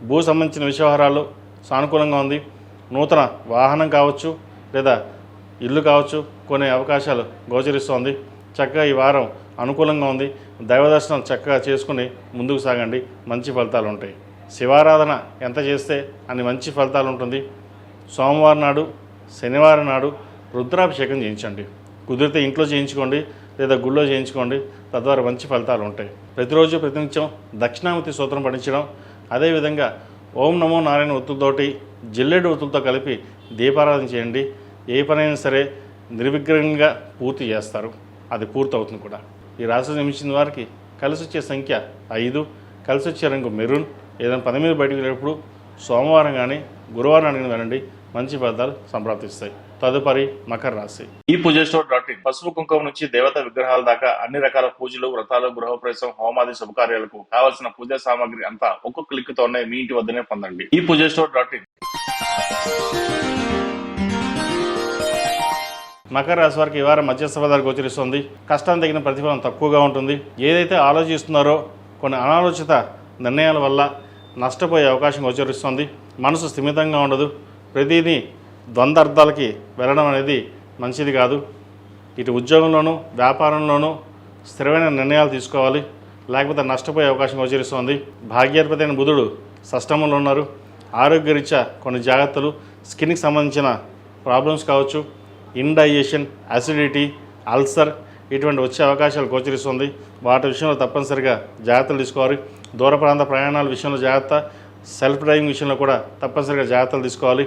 భూ సంబంధించిన వ్యవహారాలు సానుకూలంగా ఉంది. నూతన వాహనం కావచ్చు లేదా ఇల్లు కావచ్చు కొనే అవకాశాలు గోచరిస్తోంది. చక్కగా ఈ వారం అనుకూలంగా ఉంది. దైవదర్శనం చక్కగా చేసుకుని ముందుకు సాగండి. మంచి ఫలితాలు ఉంటాయి. శివారాధన ఎంత చేస్తే అన్ని మంచి ఫలితాలు ఉంటుంది. సోమవారం నాడు, శనివారం నాడు రుద్రాభిషేకం చేయించండి. కుదిరితే ఇంట్లో చేయించుకోండి లేదా గుళ్ళో చేయించుకోండి. తద్వారా మంచి ఫలితాలు ఉంటాయి. ప్రతిరోజు ప్రతినిత్యం దక్షిణామూర్తి స్తోత్రం పఠించడం, అదేవిధంగా ఓం నమో నారాయణ ఒత్తులతోటి జిల్లేడు ఒత్తులతో కలిపి దీపారాధన చేయండి. ఏ పనైనా సరే నిర్విఘ్నంగా పూర్తి చేస్తారు. అది పూర్తవుతుంది కూడా. ఈ రాశి జన్మించిన వారికి కలిసి వచ్చే సంఖ్య 5, కలిసి వచ్చే రంగు మెరూన్. ఏదైనా పని మీద బయటకు వెళ్ళేటప్పుడు సోమవారం కానీ గురువారం అడిగిన వెళ్ళండి. మంచి ఫలితాలు సంప్రాప్తిస్తాయి. తదుపరి మకర రాశి. ఈ పూజస్టోర్.in పసుపు కుంకుమ నుంచి దేవతా విగ్రహాల దాకా అన్ని రకాల పూజలు, వ్రతాలు, గృహప్రవేశం, హోమాది శుభకార్యాలకు కావాల్సిన పూజా సామాగ్రి అంతా ఒక్క క్లిక్ తోనే మీ ఇంటి వద్దనే పొందండి. ఈ పూజస్టోర్.in. మకర రాశి వారికి ఈ వారం మధ్యస్థ ఫలితాలు గోచరిస్తుంది. కష్టం తగిన ప్రతిఫలం తక్కువగా ఉంటుంది. ఏదైతే ఆలోచిస్తున్నారో కొన్ని అనాలోచిత నిర్ణయాల వల్ల నష్టపోయే అవకాశం గోచరిస్తుంది. మనసు స్థిమితంగా ఉండదు. ప్రతిదీ ద్వంద్వార్థాలకి వెళ్ళడం అనేది మంచిది కాదు. ఇటు ఉద్యోగంలోనూ వ్యాపారంలోనూ స్థిరమైన నిర్ణయాలు తీసుకోవాలి, లేకపోతే నష్టపోయే అవకాశం గోచరిస్తుంది. భాగ్యాధిపతి అయిన బుధుడు షష్టమంలో ఉన్నారు. ఆరోగ్యరీత్యా కొన్ని జాగ్రత్తలు, స్కిన్కి సంబంధించిన ప్రాబ్లమ్స్ కావచ్చు, ఇండైజెషన్, అసిడిటీ, అల్సర్ ఇటువంటి వచ్చే అవకాశాలు గోచరిస్తుంది. వాటి విషయంలో తప్పనిసరిగా జాగ్రత్తలు తీసుకోవాలి. దూర ప్రాంత ప్రయాణాల విషయంలో జాగ్రత్త, సెల్ఫ్ డ్రైవింగ్ విషయంలో కూడా తప్పనిసరిగా జాగ్రత్తలు తీసుకోవాలి.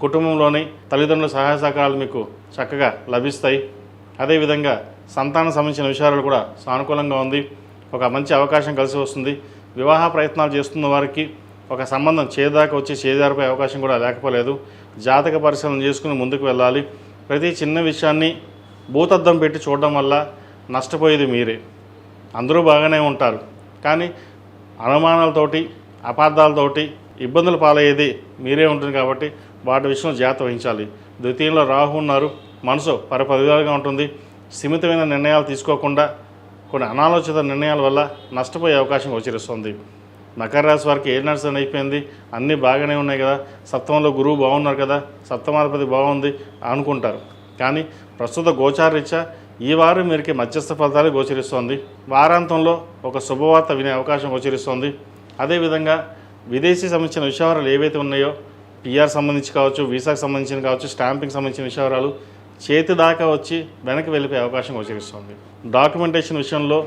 కుటుంబంలోని తల్లిదండ్రుల సహాయ సహకారాలు మీకు చక్కగా లభిస్తాయి. అదేవిధంగా సంతానం సంబంధించిన విషయాలు కూడా సానుకూలంగా ఉంది. ఒక మంచి అవకాశం కలిసి వస్తుంది. వివాహ ప్రయత్నాలు చేస్తున్న వారికి ఒక సంబంధం చేదాకా వచ్చి చేజారిపోయే అవకాశం కూడా లేకపోలేదు. జాతక పరిశీలన చేసుకుని ముందుకు వెళ్ళాలి. ప్రతి చిన్న విషయాన్ని భూతద్దం పెట్టి చూడడం వల్ల నష్టపోయేది మీరే. అందరూ బాగానే ఉంటారు, కానీ అనుమానాలతోటి, అపార్థాలతోటి ఇబ్బందులు పాలయ్యేది మీరే ఉంటుంది. కాబట్టి వాటి విషయంలో జాగ్రత్త వహించాలి. ద్వితీయంలో రాహు ఉన్నారు. మనసు పరపదిగా ఉంటుంది. స్థిమితమైన నిర్ణయాలు తీసుకోకుండా కొన్ని అనాలోచిత నిర్ణయాల వల్ల నష్టపోయే అవకాశం గోచరిస్తుంది. మకర రాశి వారికి ఏ నర్సన్ అయిపోయింది, అన్నీ బాగానే ఉన్నాయి కదా, సప్తమంలో గురువు బాగున్నారు కదా, సప్తమాధిపతి బాగుంది అనుకుంటారు. కానీ ప్రస్తుత గోచారరీత్యా ఈ వారం మీరికి మధ్యస్థ ఫలితాలు గోచరిస్తోంది. వారాంతంలో ఒక శుభవార్త వినే అవకాశం గోచరిస్తోంది. అదేవిధంగా విదేశీ సంబంధించిన విషయాలు ఏవైతే ఉన్నాయో, పిఆర్ సంబంధించి కావచ్చు, వీసాకు సంబంధించిన కావచ్చు, స్టాంపింగ్ సంబంధించిన విషయాలు చేతి దాకా వచ్చి వెనక్కి వెళ్ళిపోయే అవకాశం గోచరిస్తుంది. డాక్యుమెంటేషన్ విషయంలో,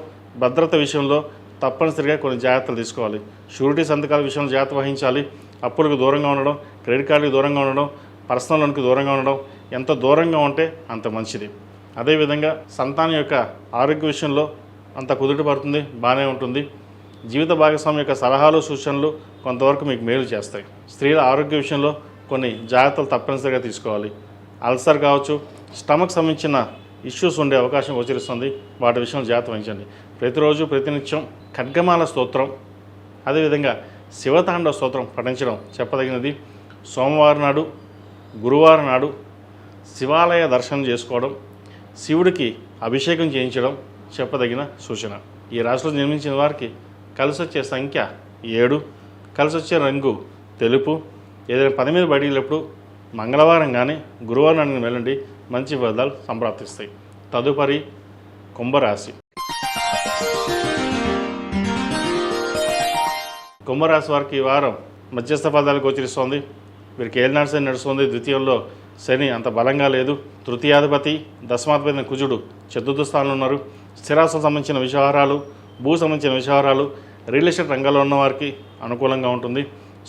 భద్రత విషయంలో తప్పనిసరిగా కొన్ని జాగ్రత్తలు తీసుకోవాలి. షూరిటీ సంతకాల విషయంలో జాగ్రత్త వహించాలి. అప్పులకు దూరంగా ఉండడం, క్రెడిట్ కార్డుకి దూరంగా ఉండడం, పర్సనల్ లోన్కి దూరంగా ఉండడం, ఎంత దూరంగా ఉంటే అంత మంచిది. అదేవిధంగా సంతానం యొక్క ఆరోగ్య విషయంలో అంత కుదుట పడుతుంది, బాగానే ఉంటుంది. జీవిత భాగస్వామి యొక్క సలహాలు, సూచనలు కొంతవరకు మీకు మేలు చేస్తాయి. స్త్రీల ఆరోగ్య విషయంలో కొన్ని జాగ్రత్తలు తప్పనిసరిగా తీసుకోవాలి. అల్సర్ కావచ్చు, స్టమక్ సంబంధించిన ఇష్యూస్ ఉండే అవకాశం గోచరిస్తుంది. వాటి విషయంలో జాగ్రత్త వహించండి. ప్రతిరోజు ప్రతినిత్యం ఖడ్గమాల స్తోత్రం, అదేవిధంగా శివతాండవ స్తోత్రం పఠించడం చెప్పదగినది. సోమవారం నాడు, గురువారం నాడు శివాలయ దర్శనం చేసుకోవడం, శివుడికి అభిషేకం చేయించడం చెప్పదగిన సూచన. ఈ రాశిలో జన్మించిన వారికి కలిసి వచ్చే సంఖ్య 7, కలిసి వచ్చే రంగు తెలుపు. ఏదైనా పని మీద బయటికి వెళ్ళినప్పుడు మంగళవారం కానీ గురువారం వెళ్ళండి, మంచి ఫలితాలు సంప్రాప్తిస్తాయి. తదుపరి కుంభరాశి. కుంభరాశి వారికి ఈ వారం మధ్యస్థ ఫలితాలు గోచరిస్తోంది. వీరికి ఏలినాటి శని నడుస్తుంది. ద్వితీయంలో శని అంత బలంగా లేదు. తృతీయాధిపతి దశమాధిపతి కుజుడు చతుర్థ స్థానంలో ఉన్నారు. స్థిరాస్తులకు సంబంధించిన వ్యవహారాలు, భూ సంబంధించిన వ్యవహారాలు, రియల్ ఎస్టేట్ రంగంలో ఉన్నవారికి అనుకూలంగా ఉంటుంది.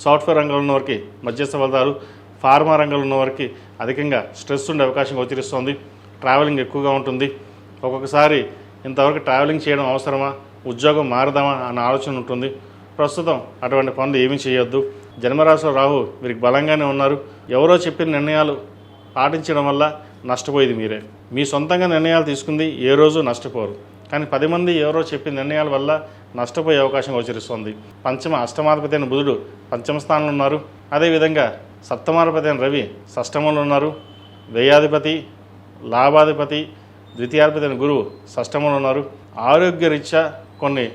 సాఫ్ట్వేర్ రంగంలో ఉన్నవారికి మధ్యస్థ ఫలితాలు, ఫార్మా రంగంలో ఉన్నవారికి అధికంగా స్ట్రెస్ ఉండే అవకాశం గోచరిస్తోంది. ట్రావెలింగ్ ఎక్కువగా ఉంటుంది. ఒక్కొక్కసారి ఇంతవరకు ట్రావెలింగ్ చేయడం అవసరమా, ఉద్యోగం మారదామా అన్న ఆలోచన ఉంటుంది. ప్రస్తుతం అటువంటి పనులు ఏమీ చేయొద్దు. జన్మరాశిలో రాహు వీరికి బలంగానే ఉన్నారు. ఎవరో చెప్పిన నిర్ణయాలు పాటించడం వల్ల నష్టపోయేది మీరే. మీ సొంతంగా నిర్ణయాలు తీసుకుంది ఏ రోజు నష్టపోరు, కానీ 10 మంది ఎవరో చెప్పిన నిర్ణయాల వల్ల నష్టపోయే అవకాశం గోచరిస్తుంది. అష్టమాధిపతి అయిన బుధుడు పంచమ స్థానంలో ఉన్నారు. అదేవిధంగా సప్తమాధిపతి అయిన రవి షష్టమంలో ఉన్నారు. వ్యయాధిపతి, లాభాధిపతి, ద్వితీయాధిపతి అయిన గురువు షష్టమంలో ఉన్నారు. ఆరోగ్యరీత్యా కొన్ని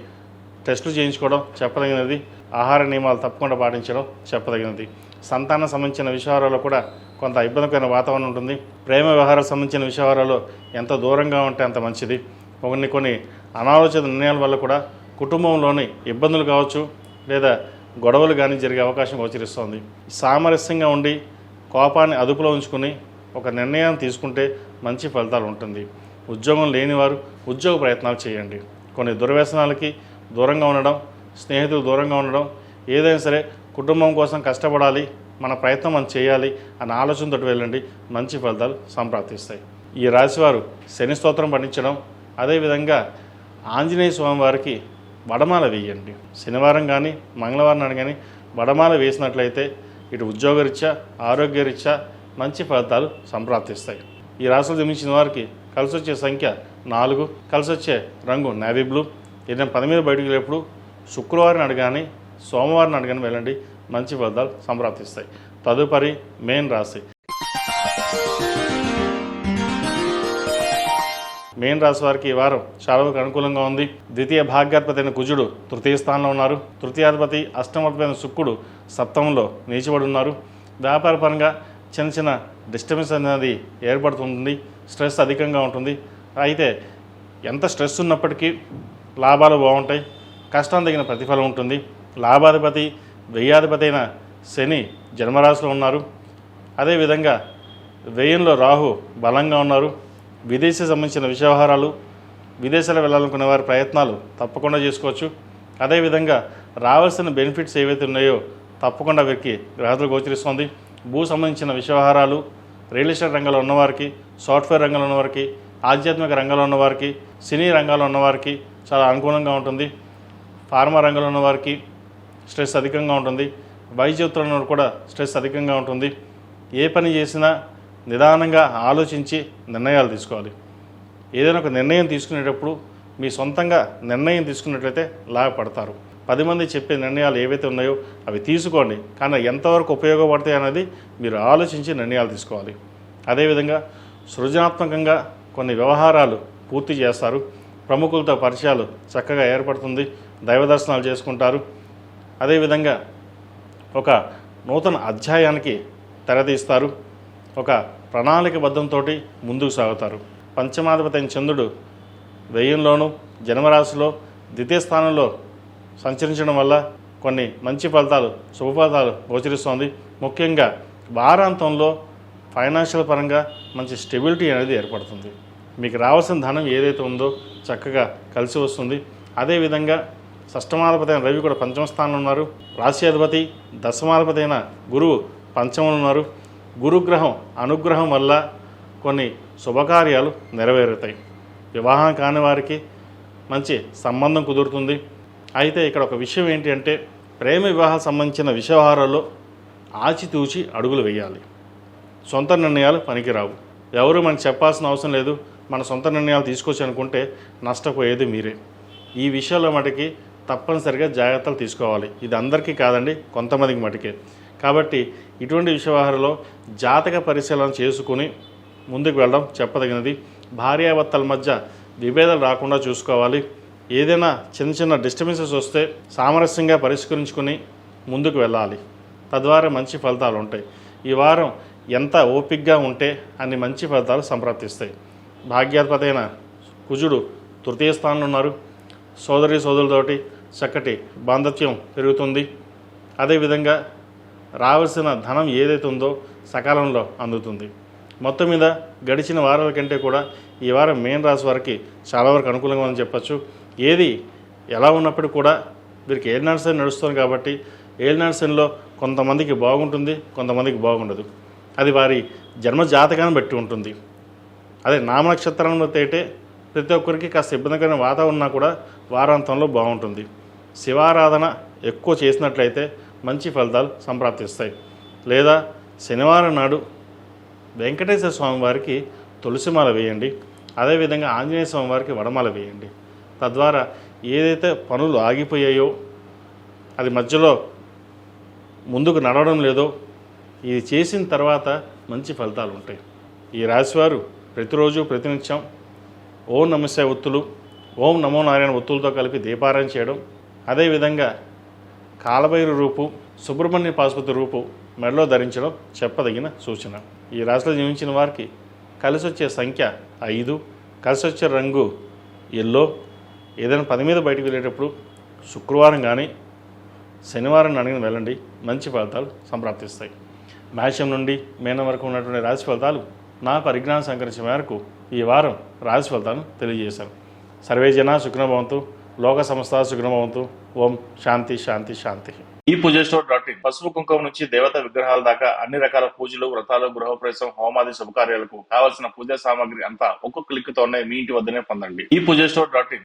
టెస్టులు చేయించుకోవడం చెప్పదగినది. ఆహార నియమాలు తప్పకుండా పాటించడం చెప్పదగినది. సంతానం సంబంధించిన విషయాలలో కూడా కొంత ఇబ్బందికరమైన వాతావరణం ఉంటుంది. ప్రేమ వ్యవహారాలకు సంబంధించిన విషయాలలో ఎంత దూరంగా ఉంటే అంత మంచిది. కొన్ని అనాలోచిత నిర్ణయాల వల్ల కూడా కుటుంబంలోని ఇబ్బందులు కావచ్చు, లేదా గొడవలు కానీ జరిగే అవకాశం గోచరిస్తోంది. సామరస్యంగా ఉండి కోపాన్ని అదుపులో ఉంచుకుని ఒక నిర్ణయం తీసుకుంటే మంచి ఫలితాలు ఉంటుంది. ఉద్యోగం లేనివారు ఉద్యోగ ప్రయత్నాలు చేయండి. కొన్ని దుర్వ్యసనాలకి దూరంగా ఉండడం, స్నేహితులు దూరంగా ఉండడం, ఏదైనా సరే కుటుంబం కోసం కష్టపడాలి, మన ప్రయత్నం మనం చేయాలి అన్న ఆలోచనతో వెళ్ళండి, మంచి ఫలితాలు సంప్రాప్తిస్తాయి. ఈ రాశివారు శని స్తోత్రం పఠించడం, అదేవిధంగా ఆంజనేయ స్వామి వారికి వడమాల వేయండి. శనివారం కానీ మంగళవారం నాడు కానీ వడమాల వేసినట్లయితే ఇటు ఉద్యోగరీత్యా, ఆరోగ్యరీత్యా మంచి ఫలితాలు సంప్రాప్తిస్తాయి. ఈ రాశిలో జన్మించిన వారికి కలిసి వచ్చే సంఖ్య 4, కలిసి వచ్చే రంగు నేవీ బ్లూ. ఏదైనా పని మీద బయటకు వెళ్ళేప్పుడు శుక్రవారం నాడు కానీ సోమవారం నాడు కానీ వెళ్ళండి, మంచి ఫలితాలు సంప్రాప్తిస్తాయి. తదుపరి మేన్ రాశి. మేన్ రాశి వారికి ఈ వారం చాలా వరకు అనుకూలంగా ఉంది. ద్వితీయ భాగ్యాధిపతి అయిన కుజుడు తృతీయ స్థానంలో ఉన్నారు. తృతీయాధిపతి అష్టమాధిపతి అయిన శుక్రుడు సప్తమంలో నిలిచిబడి ఉన్నారు. వ్యాపార పరంగా చిన్న డిస్టర్బెన్స్ అనేది ఏర్పడుతుంది. స్ట్రెస్ అధికంగా ఉంటుంది. అయితే ఎంత స్ట్రెస్ ఉన్నప్పటికీ లాభాలు బాగుంటాయి, కష్టం తగిన ప్రతిఫలం ఉంటుంది. లాభాధిపతి వ్యయాధిపతి అయిన శని జన్మరాశిలో ఉన్నారు. అదేవిధంగా వ్యయంలో రాహు బలంగా ఉన్నారు. విదేశీ సంబంధించిన వ్యవహారాలు, విదేశాలు వెళ్ళాలనుకునే వారి ప్రయత్నాలు తప్పకుండా చేసుకోవచ్చు. అదేవిధంగా రావాల్సిన బెనిఫిట్స్ ఏవైతే ఉన్నాయో తప్పకుండా వీరికి గ్రహతులు గోచరిస్తుంది. భూ సంబంధించిన వ్యవహారాలు, రియల్ ఎస్టేట్ రంగంలో ఉన్నవారికి, సాఫ్ట్వేర్ రంగంలో ఉన్నవారికి, ఆధ్యాత్మిక రంగంలో ఉన్నవారికి, సినీ రంగాల్లో ఉన్నవారికి చాలా అనుకూలంగా ఉంటుంది. ఫార్మా రంగంలో ఉన్నవారికి స్ట్రెస్ అధికంగా ఉంటుంది. వైద్యుల్లో కూడా స్ట్రెస్ అధికంగా ఉంటుంది. ఏ పని చేసినా నిదానంగా ఆలోచించి నిర్ణయాలు తీసుకోవాలి. ఏదైనా ఒక నిర్ణయం తీసుకునేటప్పుడు మీ సొంతంగా నిర్ణయం తీసుకున్నట్లయితే లాభపడతారు. 10 మంది చెప్పే నిర్ణయాలు ఏవైతే ఉన్నాయో అవి తీసుకోండి, కానీ ఎంతవరకు ఉపయోగపడతాయి అనేది మీరు ఆలోచించి నిర్ణయాలు తీసుకోవాలి. అదేవిధంగా సృజనాత్మకంగా కొన్ని వ్యవహారాలు పూర్తి చేస్తారు. ప్రముఖులతో పరిచయాలు చక్కగా ఏర్పడుతుంది. దైవ దర్శనాలు చేసుకుంటారు. అదేవిధంగా ఒక నూతన అధ్యాయానికి తెరతీస్తారు. ఒక ప్రణాళికబద్ధంతో ముందుకు సాగుతారు. పంచమాధిపతి అయిన చంద్రుడు వ్యయంలోనూ జన్మరాశిలో ద్వితీయ స్థానంలో సంచరించడం వల్ల కొన్ని మంచి ఫలితాలు, శుభ ఫలితాలు గోచరిస్తోంది. ముఖ్యంగా వారాంతంలో ఫైనాన్షియల్ పరంగా మంచి స్టెబిలిటీ అనేది ఏర్పడుతుంది. మీకు రావాల్సిన ధనం ఏదైతే ఉందో చక్కగా కలిసి వస్తుంది. అదేవిధంగా షష్టమాధిపతి అయిన రవి కూడా పంచమ స్థానంలో ఉన్నారు. రాశ్యాధిపతి దశమాధిపతి అయిన గురువు పంచమంలో ఉన్నారు. గురుగ్రహం అనుగ్రహం వల్ల కొన్ని శుభకార్యాలు నెరవేరుతాయి. వివాహం కాని వారికి మంచి సంబంధం కుదురుతుంది. అయితే ఇక్కడ ఒక విషయం ఏంటి అంటే, ప్రేమ వివాహాలకు సంబంధించిన వ్యవహారాల్లో ఆచితూచి అడుగులు వేయాలి. సొంత నిర్ణయాలు పనికిరావు. ఎవరు మనకు చెప్పాల్సిన అవసరం లేదు. మన సొంత నిర్ణయాలు తీసుకొచ్చి అనుకుంటే నష్టపోయేది మీరే. ఈ విషయాల్లో మటుకి తప్పనిసరిగా జాగ్రత్తలు తీసుకోవాలి. ఇది అందరికీ కాదండి, కొంతమందికి మటుకే. కాబట్టి ఇటువంటి వ్యవహారంలో జాతక పరిశీలన చేసుకుని ముందుకు వెళ్ళడం చెప్పదగినది. భార్యాభర్తల మధ్య విభేదాలు రాకుండా చూసుకోవాలి. ఏదైనా చిన్న చిన్న డిస్టర్బెన్సెస్ వస్తే సామరస్యంగా పరిష్కరించుకొని ముందుకు వెళ్ళాలి. తద్వారా మంచి ఫలితాలు ఉంటాయి. ఈ వారం ఎంత ఓపికగా ఉంటే అన్ని మంచి ఫలితాలు సంప్రాప్తిస్తాయి. భాగ్యాధిపతి అయిన కుజుడు తృతీయ స్థానంలో ఉన్నారు. సోదరులతోటి చక్కటి బాంధత్యం పెరుగుతుంది. అదేవిధంగా రావాల్సిన ధనం ఏదైతే ఉందో సకాలంలో అందుతుంది. మొత్తం మీద గడిచిన వారాల కంటే కూడా ఈ వారం మేన రాశి వారికి చాలా వరకు అనుకూలంగా ఉందని చెప్పచ్చు. ఏది ఎలా ఉన్నప్పటికీ కూడా వీరికి ఏలినాటి శని నడుస్తుంది కాబట్టి ఏలినాటి శనిలో కొంతమందికి బాగుంటుంది, కొంతమందికి బాగుండదు. అది వారి జన్మ జాతకాన్ని బట్టి ఉంటుంది. అదే నామ నక్షత్రంలో తేటే ప్రతి ఒక్కరికి కాస్త ఇబ్బందికరమైన వాతావరణం ఉన్నా కూడా వారాంతంలో బాగుంటుంది. శివారాధన ఎక్కువ చేసినట్లయితే మంచి ఫలితాలు సంప్రాప్తిస్తాయి. లేదా శనివారం నాడు వెంకటేశ్వర స్వామి వారికి తులసిమాల వేయండి. అదేవిధంగా ఆంజనేయ స్వామి వారికి వడమాల వేయండి. తద్వారా ఏదైతే పనులు ఆగిపోయాయో, అది మధ్యలో ముందుకు నడవడం లేదో, ఇది చేసిన తర్వాత మంచి ఫలితాలు ఉంటాయి. ఈ రాశివారు ప్రతిరోజు ప్రతినిత్యం ఓం నమశివాయ ఒత్తులు, ఓం నమో నారాయణ ఒత్తులతో కలిపి దీపారాయణ చేయడం, అదేవిధంగా కాలభైరు రూపు, సుబ్రహ్మణ్య పాశుపతి రూపు మెడలో ధరించడం చెప్పదగిన సూచన. ఈ రాశిలో జీవించిన వారికి కలిసి వచ్చే సంఖ్య 5, కలిసి వచ్చే రంగు ఎల్లో. ఏదైనా పని మీద బయటకు వెళ్ళేటప్పుడు శుక్రవారం కానీ శనివారం అడిగిన వెళ్ళండి, మంచి ఫలితాలు సంప్రాప్తిస్తాయి. మేషం నుండి మీనం వరకు ఉన్నటువంటి రాశి ఫలితాలు నా పరిజ్ఞానం సంకరించిన మేరకు ఈ వారం రాశి ఫలితాలను తెలియజేశాను. సర్వే జన సుఖినోభవంతు, లోక సంస్థ సుఖినోభవంతు. ఓం శాంతి శాంతి శాంతి. ఈ పూజస్టోర్.in పసుపు కుంకుమ నుంచి దేవత విగ్రహాల దాకా అన్ని రకాల పూజలు, వ్రతాలు, గృహప్రవేశం, హోమాది శుభకార్యాలకు కావలసిన పూజా సామాగ్రి అంతా ఒక్కొక్క క్లిక్ తోనే మీ ఇంటి వద్దనే పొందండి. ఈ పూజస్టోర్.in